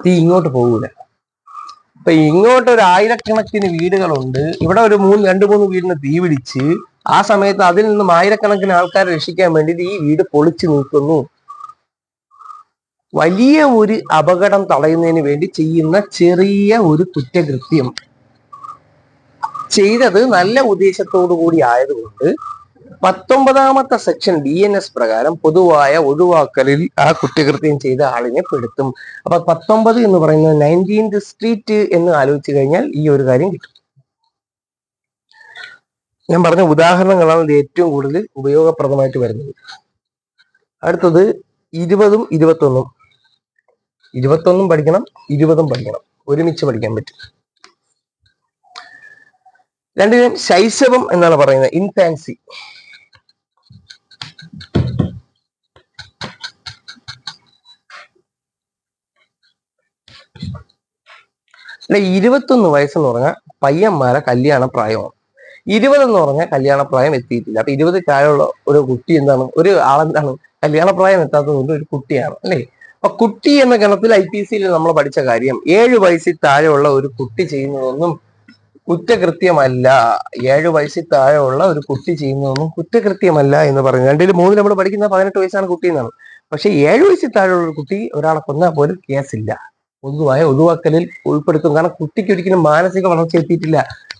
തീ ഇങ്ങോട്ട് പോകൂല. അപ്പൊ ഇങ്ങോട്ട് ഒരു 1000കണക്കിന് വീടുകളുണ്ട്. ഇവിടെ ഒരു 2-3 വീടിന് തീ പിടിച്ച് ആ സമയത്ത് അതിൽ നിന്നും 1000കണക്കിന് ആൾക്കാരെ രക്ഷിക്കാൻ വേണ്ടിയിട്ട് ഈ വീട് പൊളിച്ചു നീക്കുന്നു. വലിയ ഒരു അപകടം തടയുന്നതിന് വേണ്ടി ചെയ്യുന്ന ചെറിയ ഒരു കുറ്റകൃത്യം ചെയ്തത് നല്ല ഉദ്ദേശത്തോടു കൂടി ആയതുകൊണ്ട് 19ാമത്തെ സെക്ഷൻ BNS പ്രകാരം പൊതുവായ ഒഴിവാക്കലിൽ ആ കുറ്റകൃത്യം ചെയ്ത ആളിനെ പെടുത്തും. അപ്പൊ 19 എന്ന് പറയുന്നത് 19th സ്ട്രീറ്റ് എന്ന് ആലോചിച്ചു കഴിഞ്ഞാൽ ഈ ഒരു കാര്യം കിട്ടും. ഞാൻ പറഞ്ഞ ഉദാഹരണങ്ങളാണ് ഇത് ഏറ്റവും കൂടുതൽ ഉപയോഗപ്രദമായിട്ട് വരുന്നത്. അടുത്തത് 20ഉം 21ഉം. 21ഉം പഠിക്കണം, 20ഉം പഠിക്കണം, ഒരുമിച്ച് പഠിക്കാൻ പറ്റും. രണ്ടിനും ശൈശവം എന്നാണ് പറയുന്നത്, ഇൻഫാൻസി. അല്ല, 21 വയസ്സെന്ന് പറഞ്ഞാൽ പയ്യന്മാരെ കല്യാണ പ്രായമാണ്. 20 എന്ന് പറഞ്ഞാൽ കല്യാണ പ്രായം എത്തിയിട്ടില്ല. അപ്പൊ 20 താഴെയുള്ള ഒരു കുട്ടി എന്താണ്, ഒരു ആളെന്താണ് കല്യാണ പ്രായം എത്താത്തതുകൊണ്ട് ഒരു കുട്ടിയാണ്, അല്ലേ? അപ്പൊ കുട്ടി എന്ന ഗണത്തിൽ IPCയിൽ നമ്മൾ പഠിച്ച കാര്യം 7 വയസ്സിൽ താഴെയുള്ള ഒരു കുട്ടി ചെയ്യുന്നതൊന്നും കുറ്റകൃത്യമല്ല. 7 വയസ്സിൽ താഴെയുള്ള ഒരു കുട്ടി ചെയ്യുന്നതൊന്നും കുറ്റകൃത്യമല്ല എന്ന് പറഞ്ഞു. 2ൽ 3 നമ്മൾ പഠിക്കുന്ന 18 വയസ്സാണ് കുട്ടി എന്നാണ്. പക്ഷെ 7 വയസ്സിൽ താഴെയുള്ള ഒരു കുട്ടി ഒരാളെ കൊന്നാൽ പോലും കേസില്ല, പൊതുവായ ഒഴിവാക്കലിൽ ഉൾപ്പെടുത്തും. കാരണം കുട്ടിക്ക് ഒരിക്കലും മാനസിക വളർച്ച എത്തിയിട്ടില്ല.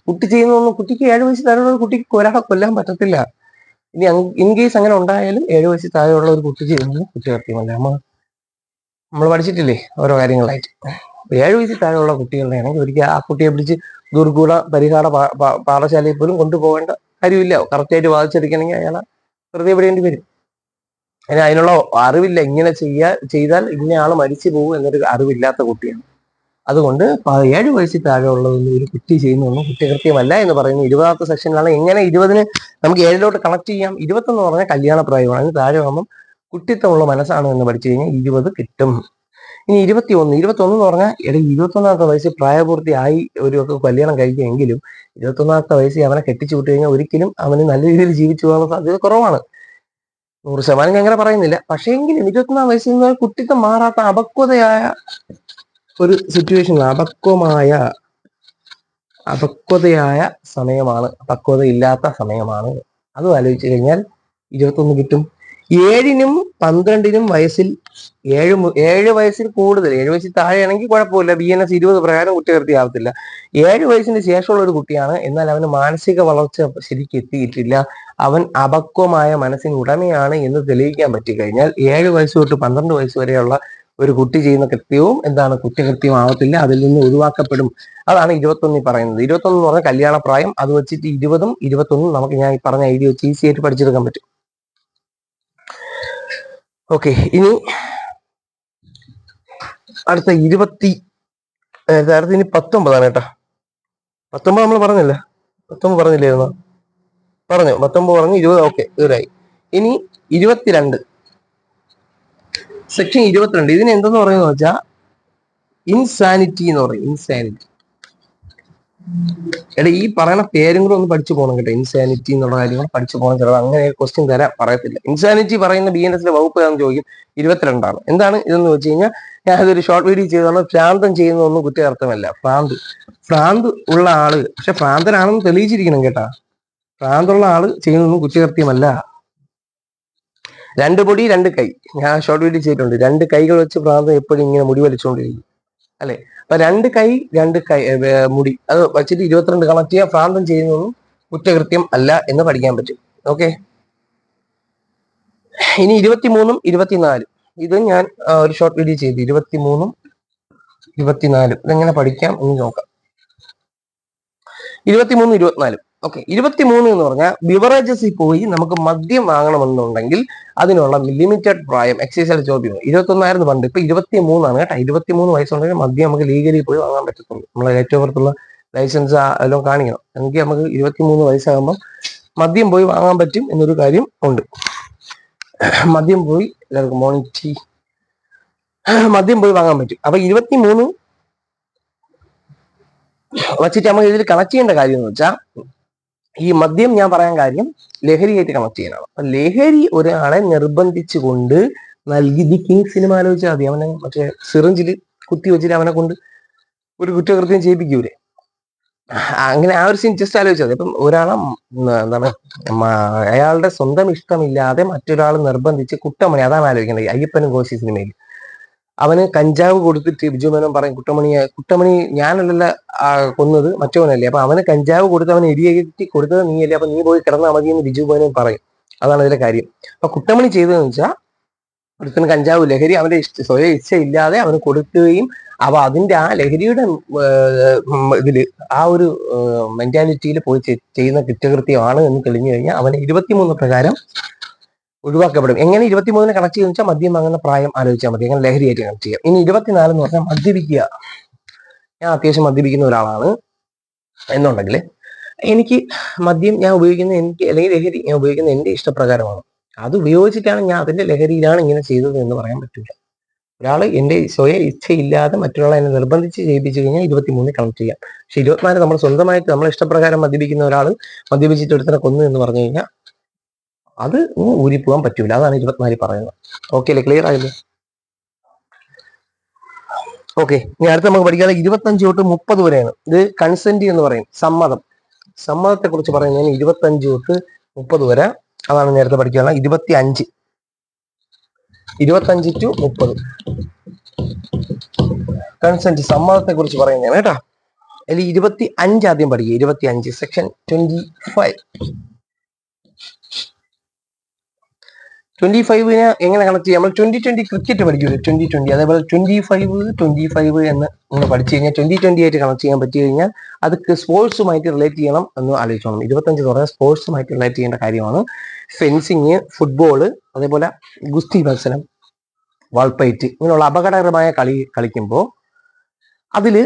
കുട്ടി ചെയ്യുന്നതൊന്നും കുട്ടിക്ക് 7 വയസ്സിൽ താഴെയുള്ള ഒരു കുട്ടിക്ക് ഒരാളെ കൊല്ലാൻ പറ്റത്തില്ല. ഇനി ഇൻ കേസ് അങ്ങനെ ഉണ്ടായാലും 7 വയസ്സിൽ താഴെയുള്ള ഒരു കുട്ടി ചെയ്യുന്നത് കുറ്റകൃത്യമല്ല. നമ്മൾ പഠിച്ചിട്ടില്ലേ ഓരോ കാര്യങ്ങളായിട്ട്. 7 വയസ്സിൽ താഴെയുള്ള കുട്ടികളുടെ ആണെങ്കിൽ ഒരിക്കൽ ആ കുട്ടിയെ പിടിച്ച് ദുർഗുണ പരിഹാര പാഠശാലയിൽ പോലും കൊണ്ടുപോകേണ്ട കാര്യമില്ല. കറക്റ്റായിട്ട് വാദിച്ചെടുക്കണമെങ്കിൽ അയാളെ വെറുതെ വിടേണ്ടി വരും. അതിനുള്ള അറിവില്ല, ഇങ്ങനെ ചെയ്താൽ ഇന്നയാള് മരിച്ചു പോകും എന്നൊരു അറിവില്ലാത്ത കുട്ടിയാണ്. അതുകൊണ്ട് 7 വയസ്സിൽ താഴെയുള്ളതൊന്നും ഒരു കുട്ടി ചെയ്യുന്നതൊന്നും കുറ്റകൃത്യമല്ല എന്ന് പറയുന്നത് 20ാമത്തെ സെക്ഷനിലാണ്. എങ്ങനെ 20ന് നമുക്ക് 7ലോട്ട് കണക്ട് ചെയ്യാം? 21 എന്ന് പറഞ്ഞാൽ കല്യാണ പ്രായമാണ്. അതിന് താഴെ ആകുമ്പോൾ കുട്ടിത്തമുള്ള മനസ്സാണ് എന്ന് പഠിച്ചു കഴിഞ്ഞാൽ 20 കിട്ടും. ഇനി 21 എന്ന് പറഞ്ഞാൽ 21ാമത്തെ വയസ്സിൽ പ്രായപൂർത്തിയായി ഒരു കല്യാണം കഴിക്കുമെങ്കിലും 21ാമത്തെ വയസ്സിൽ അവനെ കെട്ടിച്ചു വിട്ടു കഴിഞ്ഞാൽ ഒരിക്കലും അവന് നല്ല രീതിയിൽ ജീവിച്ചു പോകാനുള്ള സാധ്യത കുറവാണ്. 100% ഞാൻ അങ്ങനെ പറയുന്നില്ല. പക്ഷേ എങ്കിലും 21ാം വയസ്സിൽ നിന്ന് കുട്ടിത്തം മാറാത്ത അപക്വതയായ ഒരു സിറ്റുവേഷൻ, അപക്വതയായ സമയമാണ്, പക്വത ഇല്ലാത്ത സമയമാണ്. അത് ആലോചിച്ചു കഴിഞ്ഞാൽ 21 കിട്ടും. 7നും 12നും വയസ്സിൽ 7 വയസ്സിൽ കൂടുതൽ, 7 വയസ്സിൽ താഴെയാണെങ്കിൽ കുഴപ്പമില്ല, BNS 20 പ്രകാരം കുറ്റകൃത്യമാവത്തില്ല. 7 വയസ്സിന് ശേഷമുള്ള ഒരു കുട്ടിയാണ്, എന്നാൽ അവന് മാനസിക വളർച്ച ശരിക്കും എത്തിയിട്ടില്ല, അവൻ അപക്വമായ മനസ്സിന് ഉടമയാണ് എന്ന് തെളിയിക്കാൻ പറ്റിക്കഴിഞ്ഞാൽ 7 വയസ്സ് തൊട്ട് 12 വയസ്സ് വരെയുള്ള ഒരു കുട്ടി ചെയ്യുന്ന കൃത്യവും എന്താണ്, കുറ്റകൃത്യമാവത്തില്ല, അതിൽ നിന്ന് ഒഴിവാക്കപ്പെടും. അതാണ് 21 പറയുന്നത്. 21 എന്ന് പറഞ്ഞാൽ കല്യാണ പ്രായം. അത് വെച്ചിട്ട് 20ഉം 21ഉം നമുക്ക് ഞാൻ പറഞ്ഞ ഐഡിയ വെച്ച് ഈസി ആയിട്ട് പഠിച്ചെടുക്കാൻ പറ്റും. ഓക്കെ, ഇനി അടുത്ത 19 കേട്ടാ. 19 നമ്മൾ പറഞ്ഞില്ല, 19 പറഞ്ഞില്ലായിരുന്നോ? പറഞ്ഞു, 19 പറഞ്ഞു, 20 ഓക്കെ തീരായി. ഇനി 22 സെക്ഷൻ 22. ഇതിന് എന്തെന്ന് പറയുന്നത് വെച്ചാൽ ഇൻസാനിറ്റി എന്ന് പറയും. ഇൻസാനിറ്റി. എടാ, ഈ പറയുന്ന പേരും കൂടെ ഒന്ന് പഠിച്ചു പോകണം കേട്ടോ. ഇൻസാനിറ്റി എന്നുള്ള കാര്യങ്ങൾ പഠിച്ചു പോകണം. ചിലത് അങ്ങനെ ക്വസ്റ്റ്യൻ തരാൻ പറയത്തില്ല. ഇൻസാനിറ്റി പറയുന്ന BNS വകുപ്പ് ഏതാണെന്ന് ചോദിക്കും. 22ആണ്. എന്താണ് ഇതെന്ന് വെച്ച് കഴിഞ്ഞാൽ, ഞാൻ അതൊരു ഷോർട്ട് വീഡിയോ ചെയ്താണ്. ഭ്രാന്തം ചെയ്യുന്നതൊന്നും കുറ്റകൃത്യമല്ല. ഭ്രാന്ത് ഉള്ള ആള്, പക്ഷെ ഭ്രാന്തനാണെന്ന് തെളിയിച്ചിരിക്കണം കേട്ടാ. ഭ്രാന്തുള്ള ആള് ചെയ്യുന്നതൊന്നും കുറ്റകൃത്യമല്ല. 2 പൊടി 2 കൈ, ഞാൻ ഷോർട്ട് വീഡിയോ ചെയ്തിട്ടുണ്ട്. 2 കൈകൾ വെച്ച് ഭ്രാന്തം എപ്പോഴും ഇങ്ങനെ മുടി വലിച്ചുകൊണ്ടിരിക്കും, അല്ലെ? അപ്പൊ 2 കൈ 2 മുടി, അത് വെച്ചിട്ട് 22 കണക്ട് ചെയ്യാൻ. ഭ്രാന്തം ചെയ്യുന്നതൊന്നും കുറ്റകൃത്യം അല്ല എന്ന് പഠിക്കാൻ പറ്റും. ഓക്കെ, ഇനി 23ഉം 24. ഇത് ഞാൻ ഒരു ഷോർട്ട് വീഡിയോ ചെയ്തു. 23ഉം 24 ഇതെങ്ങനെ പഠിക്കാം എന്ന് നോക്കാം. 23ഉം 24. ഓക്കെ, 23 എന്ന് പറഞ്ഞാൽ ബിവറേജസിൽ പോയി നമുക്ക് മദ്യം വാങ്ങണമെന്നുണ്ടെങ്കിൽ അതിനുള്ള ലിമിറ്റഡ് പ്രായം. എക്സൈസ് ചോദ്യം 21 പണ്ട്, ഇപ്പൊ 23 കേട്ടോ. 23 വയസ്സുണ്ടെങ്കിൽ മദ്യം നമുക്ക് ലീഗലി പോയി വാങ്ങാൻ പറ്റത്തുള്ളൂ. നമ്മളെ ഏറ്റവും പുറത്തുള്ള ലൈസൻസ് എല്ലാം കാണിക്കണം. എങ്കിൽ നമുക്ക് 23 വയസ്സാകുമ്പോൾ മദ്യം പോയി വാങ്ങാൻ പറ്റും എന്നൊരു കാര്യം ഉണ്ട്. മദ്യം പോയി, എല്ലാവർക്കും മോർണിംഗ് ടീ, മദ്യം പോയി വാങ്ങാൻ പറ്റും. അപ്പൊ 23 വച്ചിട്ട് നമുക്ക് ഇതിൽ കണക്ട് ചെയ്യേണ്ട കാര്യം എന്ന് വെച്ചാൽ, ഈ മദ്യം ഞാൻ പറയാൻ കാര്യം ലഹരിയായിട്ട് കണക്ട് ചെയ്യാനാണ്. അപ്പൊ ലഹരി ഒരാളെ നിർബന്ധിച്ചുകൊണ്ട് നൽകി, ദി കിങ് സിനിമ ആലോചിച്ചാൽ മതി. അവനെ മറ്റേ സിറിഞ്ചില് കുത്തി വെച്ചിട്ട് അവനെ കൊണ്ട് ഒരു കുറ്റകൃത്യം ചെയ്യിപ്പിക്കൂലേ, അങ്ങനെ ആ ഒരു സീൻ ജസ്റ്റ് ആലോചിച്ചാൽ മതി. അപ്പം ഒരാളെ എന്താണ്, അയാളുടെ സ്വന്തം ഇഷ്ടമില്ലാതെ മറ്റൊരാൾ നിർബന്ധിച്ച്, കുട്ടമണി അതാണ് ആലോചിക്കേണ്ടത്. അയ്യപ്പനും കോശി സിനിമയിൽ അവന് കഞ്ചാവ് കൊടുത്തിട്ട് ബിജു മേനോൻ പറയും, കുട്ടമണി ഞാനല്ല കൊന്നത്, മറ്റവനല്ലേ. അപ്പൊ അവന് കഞ്ചാവ് കൊടുത്ത് അവന് ഇടിയേറ്റി കൊടുത്തത് നീയല്ലേ, അപ്പൊ നീ പോയി കിടന്നാൽ മതി എന്ന് ബിജു മേനോൻ പറയും. അതാണ് ഇതിലെ കാര്യം. അപ്പൊ കുട്ടമണി ചെയ്തതെന്ന് വെച്ചാൽ ഒരുത്തിന് കഞ്ചാവ് ലഹരി അവന്റെ സ്വയം ഇച്ഛയില്ലാതെ അവന് കൊടുക്കുകയും അപ്പൊ അതിന്റെ ആ ലഹരിയുടെ ഇതില് ആ ഒരു മെന്റാലിറ്റിയിൽ പോയി ചെയ്യുന്ന കുറ്റകൃത്യമാണ് എന്ന് തെളിഞ്ഞു കഴിഞ്ഞാൽ അവന് 23 പ്രകാരം ഒഴിവാക്കപ്പെടും. എങ്ങനെ 23 കണക്ട് ചെയ്യുന്ന വെച്ചാൽ മദ്യം വാങ്ങുന്ന പ്രായം ആലോചിച്ചാൽ മതി, അങ്ങനെ ലഹരിയായിട്ട് കണക്ട് ചെയ്യാം. ഇനി 24 എന്ന് പറഞ്ഞാൽ മദ്യപിക്കുക. ഞാൻ അത്യാവശ്യം മദ്യപിക്കുന്ന ഒരാളാണ് എന്നുണ്ടെങ്കിൽ എനിക്ക് മദ്യം ഞാൻ ഉപയോഗിക്കുന്ന എനിക്ക് അല്ലെങ്കിൽ ലഹരി ഞാൻ ഉപയോഗിക്കുന്ന എന്റെ ഇഷ്ടപ്രകാരമാണ്. അത് ഉപയോഗിച്ചിട്ടാണ് ഞാൻ അതിന്റെ ലഹരിയിലാണ് ഇങ്ങനെ ചെയ്തത് എന്ന് പറയാൻ പറ്റില്ല. ഒരാൾ എന്റെ സ്വയം ഇച്ഛയില്ലാതെ മറ്റൊരാളെ എന്നെ നിർബന്ധിച്ച് ചെയ്യിപ്പിച്ചു കഴിഞ്ഞാൽ 23 കണക്ട് ചെയ്യാം. പക്ഷെ 24 നമ്മൾ സ്വന്തമായിട്ട് നമ്മളെ ഇഷ്ടപ്രകാരം മദ്യപിക്കുന്ന ഒരാൾ മദ്യപിച്ചിട്ട് ഒരുത്തനെ കൊന്നു എന്ന് പറഞ്ഞു കഴിഞ്ഞാൽ അത് ഊരിപ്പോകാൻ പറ്റൂല. അതാണ് 24 പറയുന്നത്. ഓക്കെ അല്ലേ? ക്ലിയർ ആയില്ലേ? ഓക്കെ, ഇനി അടുത്ത് നമുക്ക് പഠിക്കാതെ 25 തൊട്ട് 30 വരെയാണ്. ഇത് കൺസെന്റ് എന്ന് പറയും, സമ്മതം. സമ്മതത്തെ കുറിച്ച് പറയുന്നതിന് 25 തൊട്ട് 30 വരെ. അതാണ് നേരത്തെ പഠിക്കാനുള്ള 25 ടു 30 കൺസെന്റ്, സമ്മതത്തെ കുറിച്ച് പറയുന്നതാണ് കേട്ടോ. അതിൽ 25 ആദ്യം പഠിക്കുക. 25 സെക്ഷൻ 25. 25നെ എങ്ങനെ കണക്ട് ചെയ്യാം? നമ്മൾ 2020 ക്രിക്കറ്റ് പഠിക്കൂലേ, 2020. അതേപോലെ 25 എന്ന് നിങ്ങൾ പഠിച്ചു കഴിഞ്ഞാൽ 2020 ആയിട്ട് കണക്ട് ചെയ്യാൻ പറ്റി കഴിഞ്ഞാൽ അത് സ്പോർട്സുമായിട്ട് റിലേറ്റ് ചെയ്യണം എന്ന് ആലോചിച്ചോണം. 25 എന്ന് പറഞ്ഞാൽ സ്പോർട്സുമായിട്ട് റിലേറ്റ് ചെയ്യേണ്ട കാര്യമാണ്. ഫെൻസിങ്, ഫുട്ബോള്, അതേപോലെ ഗുസ്തി മത്സരം, വാൾപ്പയറ്റ്, ഇങ്ങനെയുള്ള അപകടകരമായ കളിക്കുമ്പോൾ അതില്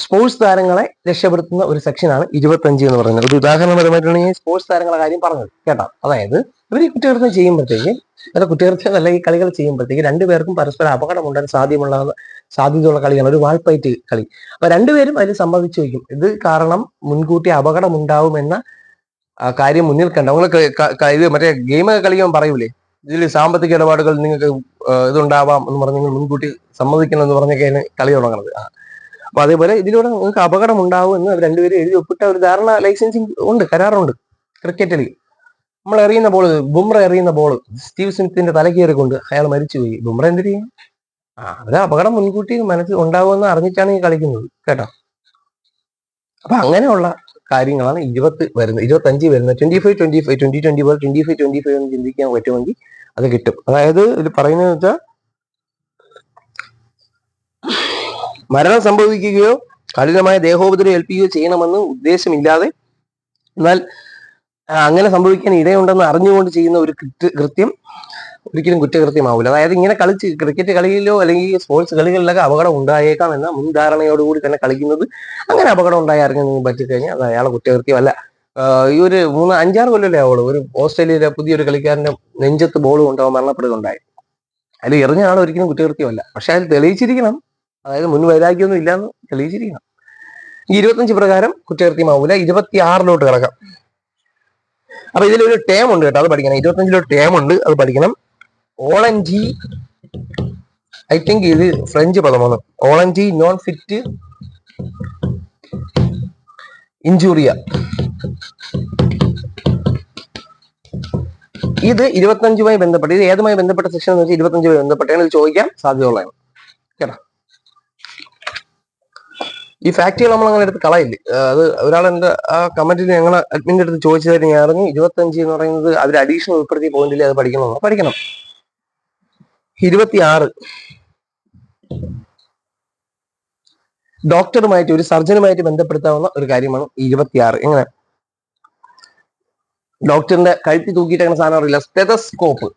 സ്പോർട്സ് താരങ്ങളെ രക്ഷപ്പെടുത്തുന്ന ഒരു സെക്ഷനാണ് 25 എന്ന് പറയുന്നത്. ഒരു ഉദാഹരണപരമായിട്ടാണ് ഈ സ്പോർട്സ് താരങ്ങളെ കാര്യം പറഞ്ഞത് കേട്ടോ. അതായത് ഇവർ ഈ കുറ്റകൃത്യം ചെയ്യുമ്പോഴത്തേക്ക്, അല്ല കുറ്റകൃത്യം അല്ല, ഈ കളികൾ ചെയ്യുമ്പോഴത്തേക്ക് രണ്ടുപേർക്കും പരസ്പരം അപകടം ഉണ്ടാകാൻ സാധ്യതയുള്ള കളിയാണ് ഒരു വാൾപ്പയറ്റ് കളി. അപ്പൊ രണ്ടുപേരും അതിൽ സമ്മതിച്ചു വയ്ക്കും. ഇത് കാരണം മുൻകൂട്ടി അപകടം ഉണ്ടാവുമെന്ന കാര്യം മുന്നിൽ കണ്ട ഇത് മറ്റേ ഗെയിം കളിക്കാൻ പറയൂലേ, ഇതിൽ സാമ്പത്തിക ഇടപാടുകൾ നിങ്ങൾക്ക് ഇതുണ്ടാവാം എന്ന് പറഞ്ഞ് നിങ്ങൾ മുൻകൂട്ടി സമ്മതിക്കണം എന്ന് പറഞ്ഞൊക്കെയാണ് കളി തുടങ്ങുന്നത്. അപ്പൊ അതേപോലെ ഇതിലൂടെ നിങ്ങൾക്ക് അപകടം ഉണ്ടാവും എന്ന് രണ്ടുപേരും എഴുതി ഒപ്പിട്ട ഒരു ധാരണ, ലൈസൻസിങ് ഉണ്ട്, കരാറുണ്ട്. ക്രിക്കറ്റിൽ നമ്മൾ എറിയുന്ന ബോൾ, ബുംറ എറിയുന്ന ബോൾ സ്റ്റീവ് സ്മിത്തിന്റെ തലക്കേറിക്കൊണ്ട് അയാൾ മരിച്ചുപോയി. ബുംറ എന്തിനു ചെയ്യും? അവര് അപകടം മുൻകൂട്ടി മനസ്സിൽ ഉണ്ടാവുമെന്ന് അറിഞ്ഞിട്ടാണ് ഈ കളിക്കുന്നത് കേട്ടോ. അപ്പൊ അങ്ങനെയുള്ള കാര്യങ്ങളാണ് 25 വരുന്നത്. 25 2020 പോലെ 25 എന്ന് ചിന്തിക്കാൻ പറ്റുമെങ്കിൽ അത് കിട്ടും. അതായത് ഇത് പറയുന്നത് വെച്ചാൽ മരണം സംഭവിക്കുകയോ കഠിനമായ ദേഹോപദ്രവം ഏൽപ്പിക്കുകയോ ചെയ്യണമെന്ന് ഉദ്ദേശമില്ലാതെ, എന്നാൽ അങ്ങനെ സംഭവിക്കാൻ ഇടയുണ്ടെന്ന് അറിഞ്ഞുകൊണ്ട് ചെയ്യുന്ന ഒരു കൃത്യം ഒരിക്കലും കുറ്റകൃത്യമാവില്ല. അതായത് ഇങ്ങനെ കളിച്ച് ക്രിക്കറ്റ് കളിയിലോ അല്ലെങ്കിൽ സ്പോർട്സ് കളികളിലൊക്കെ അപകടം ഉണ്ടായേക്കാം എന്ന മുൻധാരണയോടുകൂടി തന്നെ കളിക്കുന്നത്, അങ്ങനെ അപകടം ഉണ്ടായി ആർക്കെങ്കിലും പറ്റിക്കഴിഞ്ഞാൽ അത് അയാളെ കുറ്റകൃത്യമല്ല. ഈ ഒരു 5-6 കൊല്ലല്ലേ ആവുള്ളൂ ഒരു ഓസ്ട്രേലിയയിലെ പുതിയൊരു കളിക്കാരന്റെ നെഞ്ചത്ത് ബോൾ കൊണ്ടുപോകാൻ മരണപ്പെടുകയുണ്ടായി. അതിൽ എറിഞ്ഞ ആൾ ഒരിക്കലും കുറ്റകൃത്യമല്ല. പക്ഷെ അതിൽ തെളിയിച്ചിരിക്കണം, അതായത് മുൻ വൈരാഗ്യമൊന്നും ഇല്ലാന്ന് തെളിയിച്ചിരിക്കണം. ഈ 25 പ്രകാരം കുറ്റകൃത്യമാവൂല. 26 കിടക്കാം. അപ്പൊ ഇതിലൊരു ടേം ഉണ്ട് കേട്ടോ, അത് പഠിക്കണം. 25 ടേം ഉണ്ട്, അത് പഠിക്കണം. ഓളൻജി, ഐ തിങ്ക് ഇത് ഫ്രഞ്ച് പദമാണ്. ഓളൻജി നോൺ ഫിറ്റ് ഇഞ്ചൂറിയ. ഇത് 25 ബന്ധപ്പെട്ട്, ഇത് ഏതുമായി ബന്ധപ്പെട്ട സെക്ഷൻ എന്ന് വെച്ചാൽ 25 ബന്ധപ്പെട്ടാണ് ഇത് ചോദിക്കാൻ സാധ്യതയുള്ളതാണ് കേട്ടോ. ഈ ഫാക്ടുകൾ നമ്മൾ അങ്ങനെ എടുത്ത് കളയില്ലേ. അത് ഒരാൾ എന്റെ ആ കമന്റിൽ ഞങ്ങൾ അഡ്മിന്റെ അടുത്ത് ചോദിച്ചതായിട്ട് ഞാൻ അറിഞ്ഞു. 25 എന്ന് പറയുന്നത് അതിൽ അഡീഷണൽ ഉൾപ്പെടുത്തിയ പോയിന്റിൽ അത് പഠിക്കണം. 26 ഡോക്ടറുമായിട്ട്, ഒരു സർജനുമായിട്ട് ബന്ധപ്പെടുത്താവുന്ന ഒരു കാര്യമാണ് 26. എങ്ങനെ? ഡോക്ടറിന്റെ കഴുത്തി തൂക്കിയിട്ട് അങ്ങനെ സാധനം അറിയില്ല, സ്റ്റെതസ്കോപ്പ്.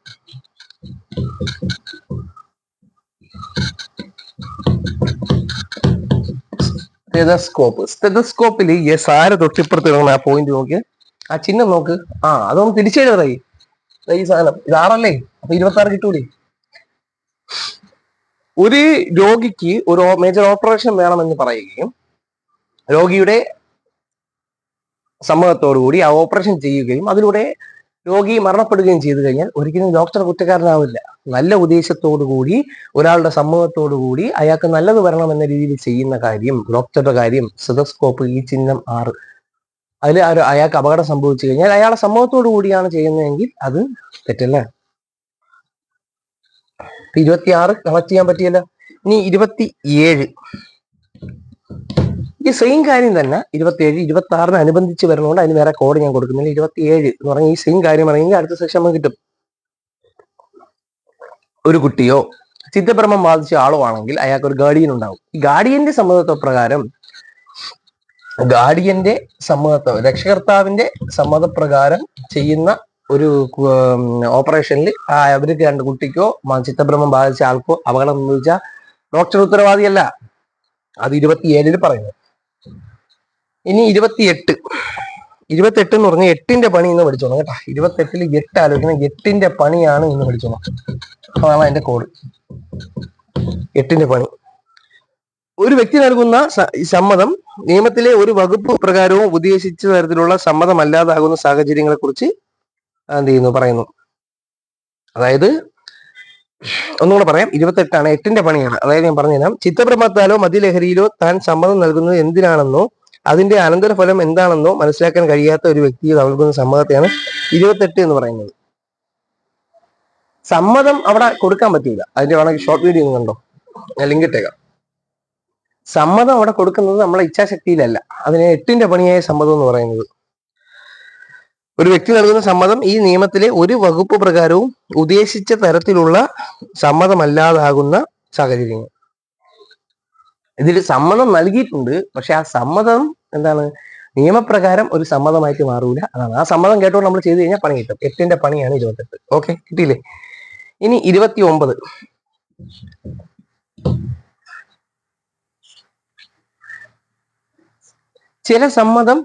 സ്റ്റെതസ്കോപ്പിൽ സാര തൊട്ടിപ്പുറത്ത് കിടക്കുന്ന ആ പോയിന്റ് നോക്കി, ആ ചിഹ്നം നോക്ക്. അതൊന്ന് തിരിച്ചെഴുതായി ഈ സാധനം. ഇത് 6 അപ്പൊ 26 കിട്ടൂലേ? ഒരു രോഗിക്ക് ഒരു മേജർ ഓപ്പറേഷൻ വേണമെന്ന് പറയുകയും രോഗിയുടെ സമ്മതത്തോടുകൂടി ആ ഓപ്പറേഷൻ ചെയ്യുകയും അതിലൂടെ രോഗി മരണപ്പെടുകയും ചെയ്തു കഴിഞ്ഞാൽ ഒരിക്കലും ഡോക്ടർ കുറ്റക്കാരനാവില്ല. നല്ല ഉദ്ദേശത്തോടുകൂടി ഒരാളുടെ സമ്മതത്തോടുകൂടി അയാൾക്ക് നല്ലത് വരണം എന്ന രീതിയിൽ ചെയ്യുന്ന കാര്യം, ഡോക്ടറുടെ കാര്യം, സ്റ്റെതസ്കോപ്പ്, ഈ ചിഹ്നം 6, അതിൽ അയാൾക്ക് അപകടം സംഭവിച്ചു കഴിഞ്ഞാൽ അയാളെ സമ്മതത്തോടു കൂടിയാണ് ചെയ്യുന്നതെങ്കിൽ അത് തെറ്റല്ല. 26 കണക്ട് ചെയ്യാൻ പറ്റിയല്ല. ഇനി 27 ഈ സെയിം കാര്യം തന്നെ 27, 26 അനുബന്ധിച്ച് വരുന്നതുകൊണ്ട് അതിന് വേറെ കോഡ് ഞാൻ കൊടുക്കുന്നില്ല. 27 എന്ന് പറഞ്ഞാൽ ഈ സെയിം കാര്യം പറയുമെങ്കിൽ അടുത്ത സെക്ഷൻ നമുക്ക് കിട്ടും. ഒരു കുട്ടിയോ ചിത്തഭ്രമം ബാധിച്ച ആളോ ആണെങ്കിൽ അയാൾക്ക് ഒരു ഗാർഡിയൻ ഉണ്ടാവും. ഈ ഗാർഡിയന്റെ സമ്മതപ്രകാരം രക്ഷകർത്താവിന്റെ സമ്മതപ്രകാരം ചെയ്യുന്ന ഒരു ഓപ്പറേഷനിൽ അവർക്ക് രണ്ട് കുട്ടിക്കോ ചിത്തഭ്രമം ബാധിച്ച ആൾക്കോ അപകടം സംഭവിച്ചാൽ ഡോക്ടർ ഉത്തരവാദിയല്ല. അത് 27 പറയുന്നത്. ഇനി 28 എന്ന് പറഞ്ഞാൽ 8ന്റെ പണി ഇന്ന് പഠിച്ചോണം കേട്ടോ. 28 8 ആലോചിക്കണം. 8ന്റെ പണിയാണ് ഇന്ന് പഠിച്ചോണം. അതാണ് അതിന്റെ കോഡ്. 8ന്റെ പണി. ഒരു വ്യക്തി നൽകുന്ന സമ്മതം നിയമത്തിലെ ഒരു വകുപ്പ് പ്രകാരവും ഉദ്ദേശിച്ച തരത്തിലുള്ള സമ്മതമല്ലാതാകുന്ന സാഹചര്യങ്ങളെ കുറിച്ച് എന്ത് ചെയ്യുന്നു പറയുന്നു. അതായത് ഒന്നുകൂടെ പറയാം. 28 8ന്റെ പണിയാണ്. അതായത് ഞാൻ പറഞ്ഞുതരാം. ചിത്തഭ്രമത്താലോ മദ്യലഹരിയിലോ താൻ സമ്മതം നൽകുന്നത് എന്തിനാണെന്നോ അതിന്റെ അനന്തരഫലം എന്താണെന്നോ മനസ്സിലാക്കാൻ കഴിയാത്ത ഒരു വ്യക്തി നൽകുന്ന സമ്മതത്തെയാണ് 28 എന്ന് പറയുന്നത്. സമ്മതം അവിടെ കൊടുക്കാൻ പറ്റില്ല. അതിന്റെ വേണമെങ്കിൽ ഷോർട്ട് വീഡിയോ ഒന്നും കണ്ടോ, ഞാൻ ലിങ്ക് ഇട്ടേക്കാം. സമ്മതം അവിടെ കൊടുക്കുന്നത് നമ്മളെ ഇച്ഛാശക്തിയിലല്ല. അതിന് 8ന്റെ പണിയായ സമ്മതം എന്ന് പറയുന്നത്. ഒരു വ്യക്തി നൽകുന്ന സമ്മതം ഈ നിയമത്തിലെ ഒരു വകുപ്പ് പ്രകാരവും ഉദ്ദേശിച്ച തരത്തിലുള്ള സമ്മതമല്ലാതാകുന്ന സാഹചര്യങ്ങൾ. ഇതിൽ സമ്മതം നൽകിയിട്ടുണ്ട്, പക്ഷെ ആ സമ്മതം എന്താണ് നിയമപ്രകാരം ഒരു സമ്മതമായിട്ട് മാറൂല. അതാണ് ആ സമ്മതം കേട്ടോണ്ട് നമ്മൾ ചെയ്ത് കഴിഞ്ഞാൽ പണി കിട്ടും. 8ന്റെ പണിയാണ് 28. ഓക്കെ, കിട്ടിയില്ലേ? ഇനി 29. ചില സമ്മതം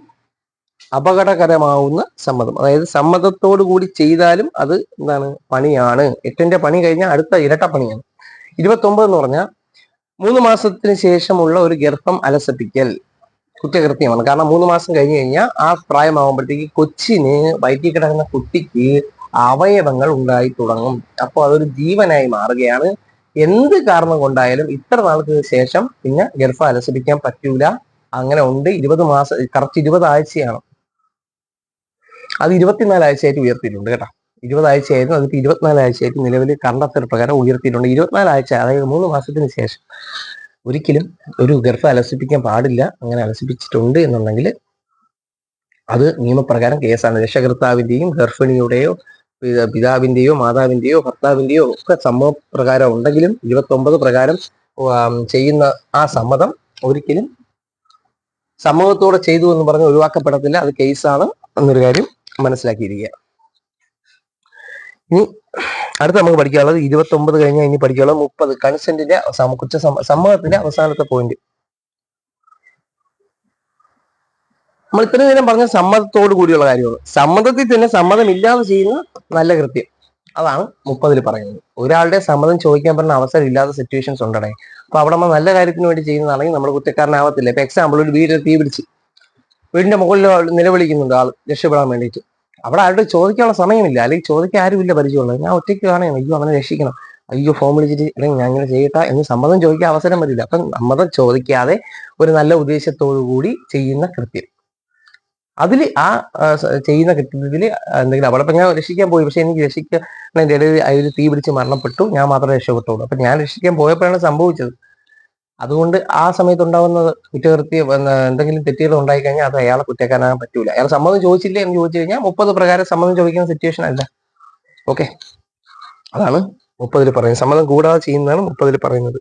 അപകടകരമാവുന്ന സമ്മതം. അതായത് സമ്മതത്തോടു കൂടി ചെയ്താലും അത് എന്താണ് പണിയാണ്. 8ന്റെ പണി കഴിഞ്ഞാൽ അടുത്ത ഇരട്ട പണിയാണ്. 29 എന്ന് പറഞ്ഞാൽ 3 മാസത്തിന് ശേഷമുള്ള ഒരു ഗർഭം അലസപ്പിക്കൽ കുറ്റകൃത്യമാണ്. കാരണം 3 മാസം കഴിഞ്ഞു കഴിഞ്ഞാൽ ആ പ്രായമാകുമ്പോഴത്തേക്ക് കൊച്ചിന് വയറ്റിൽ കിടക്കുന്ന കുട്ടിക്ക് അവയവങ്ങൾ ഉണ്ടായി തുടങ്ങും. അപ്പോൾ അതൊരു ജീവനായി മാറുകയാണ്. എന്ത് കാരണം കൊണ്ടായാലും ഇത്ര നാൾക്ക് ശേഷം പിന്നെ ഗർഭം അലസപ്പിക്കാൻ പറ്റൂല. അങ്ങനെ ഉണ്ട്. 20 മാസം കറക്റ്റ് 20 ആഴ്ചയാണ്. അത് 24 ആഴ്ചയായിട്ട് ഉയർത്തിയിട്ടുണ്ട് കേട്ടോ. 20 ആഴ്ചയായിരുന്നു, അതിപ്പോ 24 ആഴ്ചയായിട്ട് നിലവിൽ കണ്ടെത്തൽ പ്രകാരം ഉയർത്തിയിട്ടുണ്ട്. 24 ആഴ്ച, അതായത് 3 മാസത്തിന് ശേഷം ഒരിക്കലും ഒരു ഗർഭം അലസിപ്പിക്കാൻ പാടില്ല. അങ്ങനെ അലസിപ്പിച്ചിട്ടുണ്ട് എന്നുണ്ടെങ്കിൽ അത് നിയമപ്രകാരം കേസാണ്. രക്ഷകർത്താവിന്റെയും ഗർഭിണിയുടെയോ പിതാവിന്റെയോ മാതാവിന്റെയോ ഭർത്താവിന്റെയോ ഒക്കെ സമ്മതപ്രകാരം ഉണ്ടെങ്കിലും 29 പ്രകാരം ചെയ്യുന്ന ആ സമ്മതം ഒരിക്കലും സമ്മതത്തോടെ ചെയ്തു എന്ന് പറഞ്ഞ് ഒഴിവാക്കപ്പെടത്തില്ല. അത് കേസാണ് എന്നൊരു കാര്യം മനസ്സിലാക്കിയിരിക്കുക. ഇനി അടുത്ത നമുക്ക് പഠിക്കാനുള്ളത് 29 കഴിഞ്ഞാൽ ഇനി പഠിക്കാനുള്ളത് 30 കൺസെന്റിന്റെ സമ്മതത്തിന്റെ അവസാനത്തെ പോയിന്റ്. നമ്മൾ ഇത്രയും നേരം പറഞ്ഞ സമ്മതത്തോടു കൂടിയുള്ള കാര്യമാണ്. സമ്മതത്തിൽ തന്നെ സമ്മതമില്ലാതെ ചെയ്യുന്ന നല്ല കൃത്യം, അതാണ് 30 പറയുന്നത്. ഒരാളുടെ സമ്മതം ചോദിക്കാൻ പറഞ്ഞ അവസരം ഇല്ലാത്ത സിറ്റുവേഷൻസ് ഉണ്ടേ. അപ്പൊ അവിടെ നമ്മൾ നല്ല കാര്യത്തിന് വേണ്ടി ചെയ്യുന്നതാണെങ്കിൽ നമ്മൾ കുറ്റക്കാരനാവത്തില്ല. ഇപ്പൊ എക്സാമ്പിൾ, ഒരു വീടിന് തീ പിടിച്ച് വീടിന്റെ മുകളിൽ നിലവിളിക്കുന്നുണ്ട് ആൾ രക്ഷപ്പെടാൻ വേണ്ടിയിട്ട്. അവിടെ ആരുടെ ചോദിക്കാനുള്ള സമയമില്ല, അല്ലെങ്കിൽ ചോദിക്കാൻ ആരുമില്ല പരിചയമുള്ളത്. ഞാൻ ഒറ്റയ്ക്ക് കാണണം, അയ്യോ അവനെ രക്ഷിക്കണം, അയ്യോ ഫോം വിളിച്ചിട്ട് അല്ലെങ്കിൽ ഞാൻ ഇങ്ങനെ ചെയ്യട്ടാ എന്ന് സമ്മതം ചോദിക്കാൻ അവസരം വരില്ല. അപ്പം സമ്മതം ചോദിക്കാതെ ഒരു നല്ല ഉദ്ദേശത്തോടു കൂടി ചെയ്യുന്ന കൃത്യം, അതിൽ ആ ചെയ്യുന്ന കൃത്യത്തിൽ എന്തെങ്കിലും അപകടം. ഞാൻ രക്ഷിക്കാൻ പോയി, പക്ഷെ എനിക്ക് രക്ഷിക്കാൻ അതിൽ തീ പിടിച്ച് മരണപ്പെട്ടു, ഞാൻ മാത്രമേ രക്ഷപ്പെട്ടുള്ളൂ. അപ്പൊ ഞാൻ രക്ഷിക്കാൻ പോയപ്പോഴാണ് സംഭവിച്ചത്. അതുകൊണ്ട് ആ സമയത്ത് ഉണ്ടാകുന്ന കുറ്റകൃത്യം എന്തെങ്കിലും തെറ്റുകൾ ഉണ്ടായി കഴിഞ്ഞാൽ അത് അയാളെ കുറ്റക്കാരനാകാൻ പറ്റൂല. അയാൾ സമ്മതം ചോദിച്ചില്ലേ എന്ന് ചോദിച്ചു കഴിഞ്ഞാൽ 30 പ്രകാരം സമ്മതം ചോദിക്കുന്ന സിറ്റുവേഷൻ അല്ല. ഓക്കെ, അതാണ് 30 പറയുന്നത്. സമ്മതം കൂടാതെ ചെയ്യുന്നതാണ് 30 പറയുന്നത്.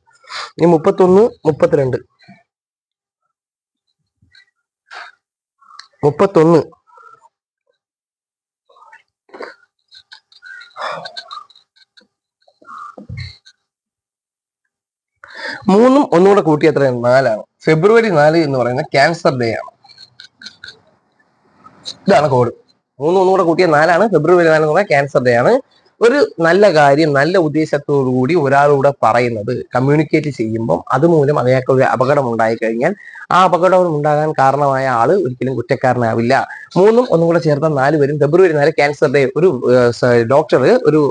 ഇനി 31, 32. 31 3ഉം ഒന്നുകൂടെ കൂട്ടി എത്രയാണ്? 4ആണ്. ഫെബ്രുവരി 4 എന്ന് പറയുന്നത് ക്യാൻസർ ഡേ ആണ്. ഇതാണ് കോഡ്. 3 ഒന്നുകൂടെ കൂട്ടിയ 4ആണ്. ഫെബ്രുവരി 4 എന്ന് പറഞ്ഞാൽ ക്യാൻസർ ഡേ ആണ്. ഒരു നല്ല കാര്യം നല്ല ഉദ്ദേശത്തോടു കൂടി ഒരാളൂടെ പറയുന്നത്, കമ്മ്യൂണിക്കേറ്റ് ചെയ്യുമ്പം അതുമൂലം അയാൾക്ക് ഒരു അപകടം ഉണ്ടായി കഴിഞ്ഞാൽ ആ അപകടം ഉണ്ടാകാൻ കാരണമായ ആള് ഒരിക്കലും കുറ്റക്കാരനാവില്ല. 3ഉം ഒന്നും കൂടെ ചേർത്താൽ 4 വരും. ഫെബ്രുവരി 4 ക്യാൻസർ ഡേ. ഒരു ഡോക്ടർ ഒരു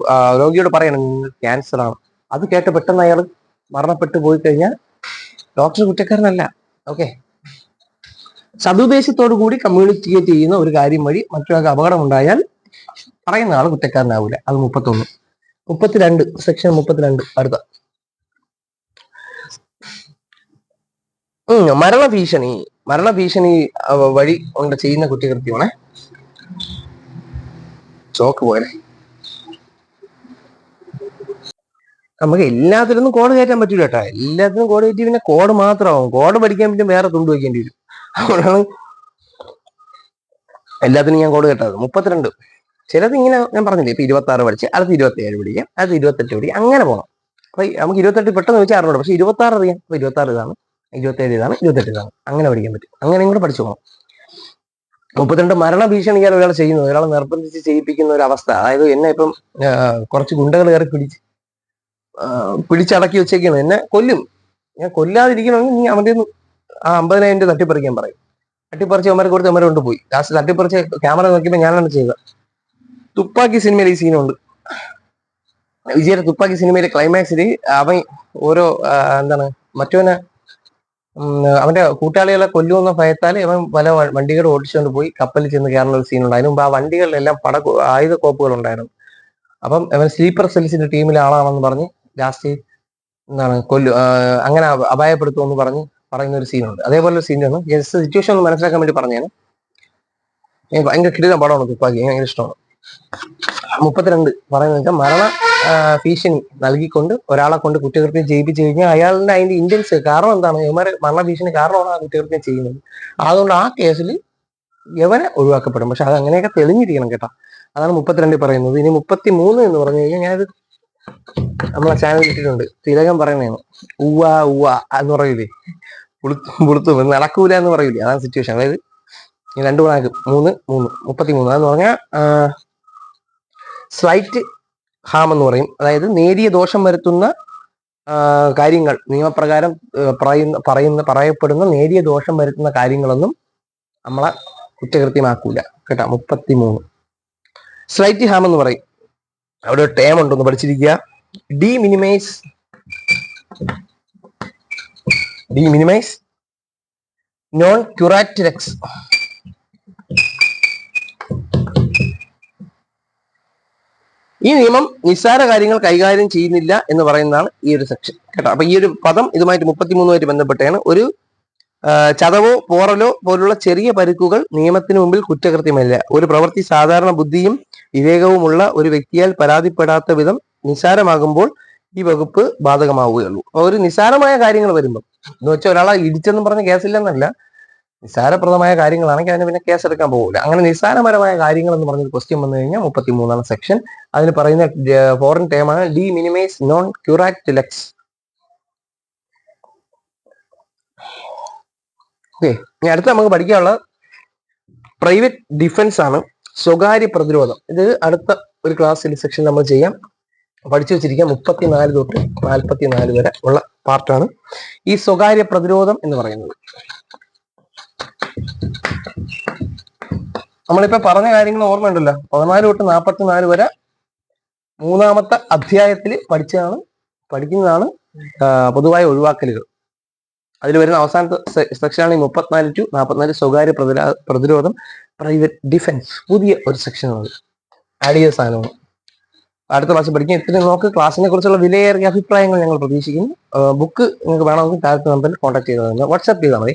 രോഗിയോട് പറയണം ക്യാൻസർ ആണ്. അത് കേട്ട് പെട്ടെന്ന് അയാൾ മരണപ്പെട്ടു പോയി കഴിഞ്ഞാൽ ഡോക്ടർ കുറ്റക്കാരനല്ല. ഓക്കെ, സതുദ്ദേശത്തോടു കൂടി കമ്മ്യൂണിക്കേറ്റ് ചെയ്യുന്ന ഒരു കാര്യം വഴി മറ്റൊരാൾക്ക് അപകടം ഉണ്ടായാൽ പറയുന്ന ആൾ കുറ്റക്കാരനാവില്ല. അത് 31. 32 സെക്ഷൻ 32 അടുത്ത മരണഭീഷണി. മരണഭീഷണി വഴി കൊണ്ട് ചെയ്യുന്ന കുറ്റകൃത്യമാണ്. ചോക്ക് പോലെ നമുക്ക് എല്ലാത്തിലൊന്നും കോഡ് കയറ്റാൻ പറ്റൂല കേട്ടോ. എല്ലാത്തിനും കോഡ് കയറ്റി പിന്നെ കോഡ് മാത്രമാവും. കോഡ് പഠിക്കാൻ പറ്റും വേറെ തുണ്ട് വയ്ക്കേണ്ടി വരും. അതുകൊണ്ടാണ് എല്ലാത്തിനും ഞാൻ കോഡ് കേട്ടത്. 32 ചിലത് ഇങ്ങനെ ഞാൻ പറഞ്ഞില്ലേ, ഇപ്പൊ 26 പഠിച്ച് അടുത്ത് 27 പഠിക്കാം, അടുത്ത് 28 പഠിക്കാം, അങ്ങനെ പോകണം. അപ്പൊ നമുക്ക് 28 പെട്ടെന്ന് വെച്ചാൽ അറിഞ്ഞൂടെ, പക്ഷെ 26 അറിയാം. അപ്പൊ 26 ഇതാണ്, 27 ഇതാണ്, 28 ഇതാണ്, അങ്ങനെ പഠിക്കാൻ പറ്റും. അങ്ങനെയും കൂടെ പഠിച്ചു പോകണം. 32 മരണഭീഷണിക്കാൻ ഒരാൾ ചെയ്യുന്നു, ഒരാളെ നിർബന്ധിച്ച് ചെയ്യിപ്പിക്കുന്ന ഒരു അവസ്ഥ. അതായത് എന്നെ ഇപ്പം കുറച്ച് ഗുണ്ടകൾ കയറി പിടിച്ചടക്കി വെച്ചേക്കാണ്, എന്നെ കൊല്ലും, ഞാൻ കൊല്ലാതിരിക്കണമെങ്കിൽ നീ അവന്റെ 50,000 തട്ടിപ്പറിക്കാൻ പറയും. തട്ടിപ്പറിച്ച് അവന്മാരെ കൊടുത്ത് അവന്മാരെ കൊണ്ടുപോയി. ലാസ്റ്റ് തട്ടിപ്പറിച്ച് ക്യാമറ നോക്കിയപ്പോൾ ഞാനാണ് ചെയ്തത്. തുപ്പാക്കി സിനിമയിൽ ഈ സീനുണ്ട്. വിജയുടെ തുപ്പാക്കി സിനിമയിലെ ക്ലൈമാക്സിൽ അവൻ ഓരോ മറ്റവനെ അവന്റെ കൂട്ടാളികളെ കൊല്ലുമെന്ന ഭയത്താൽ അവൻ പല വണ്ടികൾ ഓടിച്ചുകൊണ്ട് പോയി കപ്പലിൽ ചെന്ന് കയറുന്ന ഒരു സീനുണ്ട്. അതിന് മുമ്പ് ആ വണ്ടികളിലെല്ലാം ആയുധ കോപ്പുകൾ ഉണ്ടായിരുന്നു. അപ്പം അവൻ സ്ലീപ്പർ സെൽസിന്റെ ടീമിലെ ആളാണെന്ന് പറഞ്ഞ് ലാസ്റ്റ് അങ്ങനെ അപായപ്പെടുത്തുമെന്ന് പറയുന്ന ഒരു സീനുണ്ട്. അതേപോലെ ഒരു സീനാണ്. ജസ്റ്റ് സിറ്റുവേഷൻ ഒന്ന് മനസ്സിലാക്കാൻ വേണ്ടി പറഞ്ഞാണ്. ഭയങ്കര കിടില പടമാണ് തുപ്പാക്കി, ഭയങ്കര ഇഷ്ടമാണ്. 32 പറയുന്നത് വെച്ചാൽ മരണ ഭീഷണി നൽകിക്കൊണ്ട് ഒരാളെ കൊണ്ട് കുറ്റകൃത്യം ചെയ്യിപ്പിച്ചു കഴിഞ്ഞാൽ അയാളുടെ അതിന്റെ ഇന്റൻസ് കാരണം എന്താണ്, യവന്മാരെ മരണ ഭീഷണി കാരണമാണ് ആ കുറ്റകൃത്യം ചെയ്യുന്നത്. അതുകൊണ്ട് ആ കേസിൽ യവനെ ഒഴിവാക്കപ്പെടും. പക്ഷെ അത് അങ്ങനെയൊക്കെ തെളിഞ്ഞിരിക്കണം കേട്ടോ. അതാണ് 32 പറയുന്നത്. ഇനി 33 എന്ന് പറഞ്ഞു കഴിഞ്ഞാൽ ഞാനത് നമ്മളെ ചാനലിൽ ഇട്ടിട്ടുണ്ട്. തിലകം പറയുന്നതാണ്. ഉവ്വ എന്ന് പറയൂലേ, പുളുത്തു നടക്കൂല എന്ന് പറയൂലേ, അതാണ് സിറ്റുവേഷൻ. അതായത് 2 കണക്ക് 3 33 അതെന്ന് പറഞ്ഞാൽ സ്ലൈറ്റ് ഹാം എന്ന് പറയും. അതായത് നേരിയ ദോഷം വരുത്തുന്ന കാര്യങ്ങൾ, നിയമപ്രകാരം പറയപ്പെടുന്ന നേരിയ ദോഷം വരുത്തുന്ന കാര്യങ്ങളൊന്നും നമ്മളെ കുറ്റകൃത്യമാക്കൂല കേട്ടോ. 33 സ്ലൈറ്റ് ഹാം എന്ന് പറയും. അവിടെ ഒരു ടേം ഉണ്ടെന്ന് പഠിച്ചിരിക്കുക. ഡീമിനിമൈസ് നോൺ ക്യൂറാറ്റിലെക്സ്. ഈ നിയമം നിസ്സാര കാര്യങ്ങൾ കൈകാര്യം ചെയ്യുന്നില്ല എന്ന് പറയുന്നതാണ് ഈ ഒരു സെക്ഷൻ കേട്ടോ. അപ്പൊ ഈ ഒരു പദം ഇതുമായിട്ട് 33 ബന്ധപ്പെട്ടാണ്. ഒരു ചതവോ പോറലോ പോലുള്ള ചെറിയ പരുക്കുകൾ നിയമത്തിന് മുമ്പിൽ കുറ്റകൃത്യമല്ല. ഒരു പ്രവൃത്തി സാധാരണ ബുദ്ധിയും വിവേകവുമുള്ള ഒരു വ്യക്തിയാൽ പരാതിപ്പെടാത്ത വിധം നിസ്സാരമാകുമ്പോൾ ഈ വകുപ്പ് ബാധകമാവുകയുള്ളൂ. അപ്പൊ ഒരു നിസ്സാരമായ കാര്യങ്ങൾ വരുമ്പോൾ എന്ന് വെച്ചാൽ ഒരാളെ ഇടിച്ചെന്ന് പറഞ്ഞ കേസില്ലെന്നല്ല, നിസ്സാരപ്രദമായ കാര്യങ്ങളാണെങ്കിൽ അതിന് പിന്നെ കേസെടുക്കാൻ പോകില്ല. അങ്ങനെ നിസ്സാരപരമായ കാര്യങ്ങൾ എന്ന് പറഞ്ഞൊരു ക്വസ്റ്റ്യൻ വന്നു കഴിഞ്ഞാൽ 33 സെക്ഷൻ അതിന് പറയുന്ന ഫോറിൻ ടേമാണ് ഡീമിനിമൈസ് നോൺ ക്യൂറാറ്റിലെക്സ്. ഓക്കെ, ഇനി അടുത്ത് നമുക്ക് പഠിക്കാനുള്ള പ്രൈവറ്റ് ഡിഫൻസ് ആണ്, സ്വകാര്യ പ്രതിരോധം. ഇത് അടുത്ത ഒരു ക്ലാസ്സിൽ സെക്ഷൻ നമ്മൾ ചെയ്യാം. പഠിച്ചു വെച്ചിരിക്കാം. 34 തൊട്ട് 44 വരെ ഉള്ള പാർട്ടാണ് ഈ സ്വകാര്യ പ്രതിരോധം എന്ന് പറയുന്നത്. നമ്മളിപ്പോ പറഞ്ഞ കാര്യങ്ങൾ ഓർമ്മയുണ്ടല്ലോ. 14 തൊട്ട് 44 വരെ 3-ാമത്തെ അധ്യായത്തിൽ പഠിക്കുന്നതാണ് പൊതുവായ ഒഴിവാക്കലുകൾ. അതിൽ വരുന്ന അവസാനത്തെ സെക്ഷനാണ് ഈ 34 to 44 സ്വകാര്യ പ്രതിരോധം, പ്രൈവറ്റ് ഡിഫൻസ്. പുതിയ ഒരു സെക്ഷനാണ്, ആഡ് ചെയ്ത സാധനമാണ്. അടുത്ത ക്ലാസ് പഠിക്കാൻ ഇത്തിരി നോക്ക്. ക്ലാസ്സിനെ കുറിച്ചുള്ള വിലയേറിയ അഭിപ്രായങ്ങൾ ഞങ്ങൾ പ്രതീക്ഷിക്കുന്നു. ബുക്ക് നിങ്ങൾക്ക് വേണമെങ്കിൽ താഴത്തെ നമ്പറിൽ കോൺടാക്ട് ചെയ്താൽ മതി, വാട്സാപ്പ് ചെയ്താൽ മതി.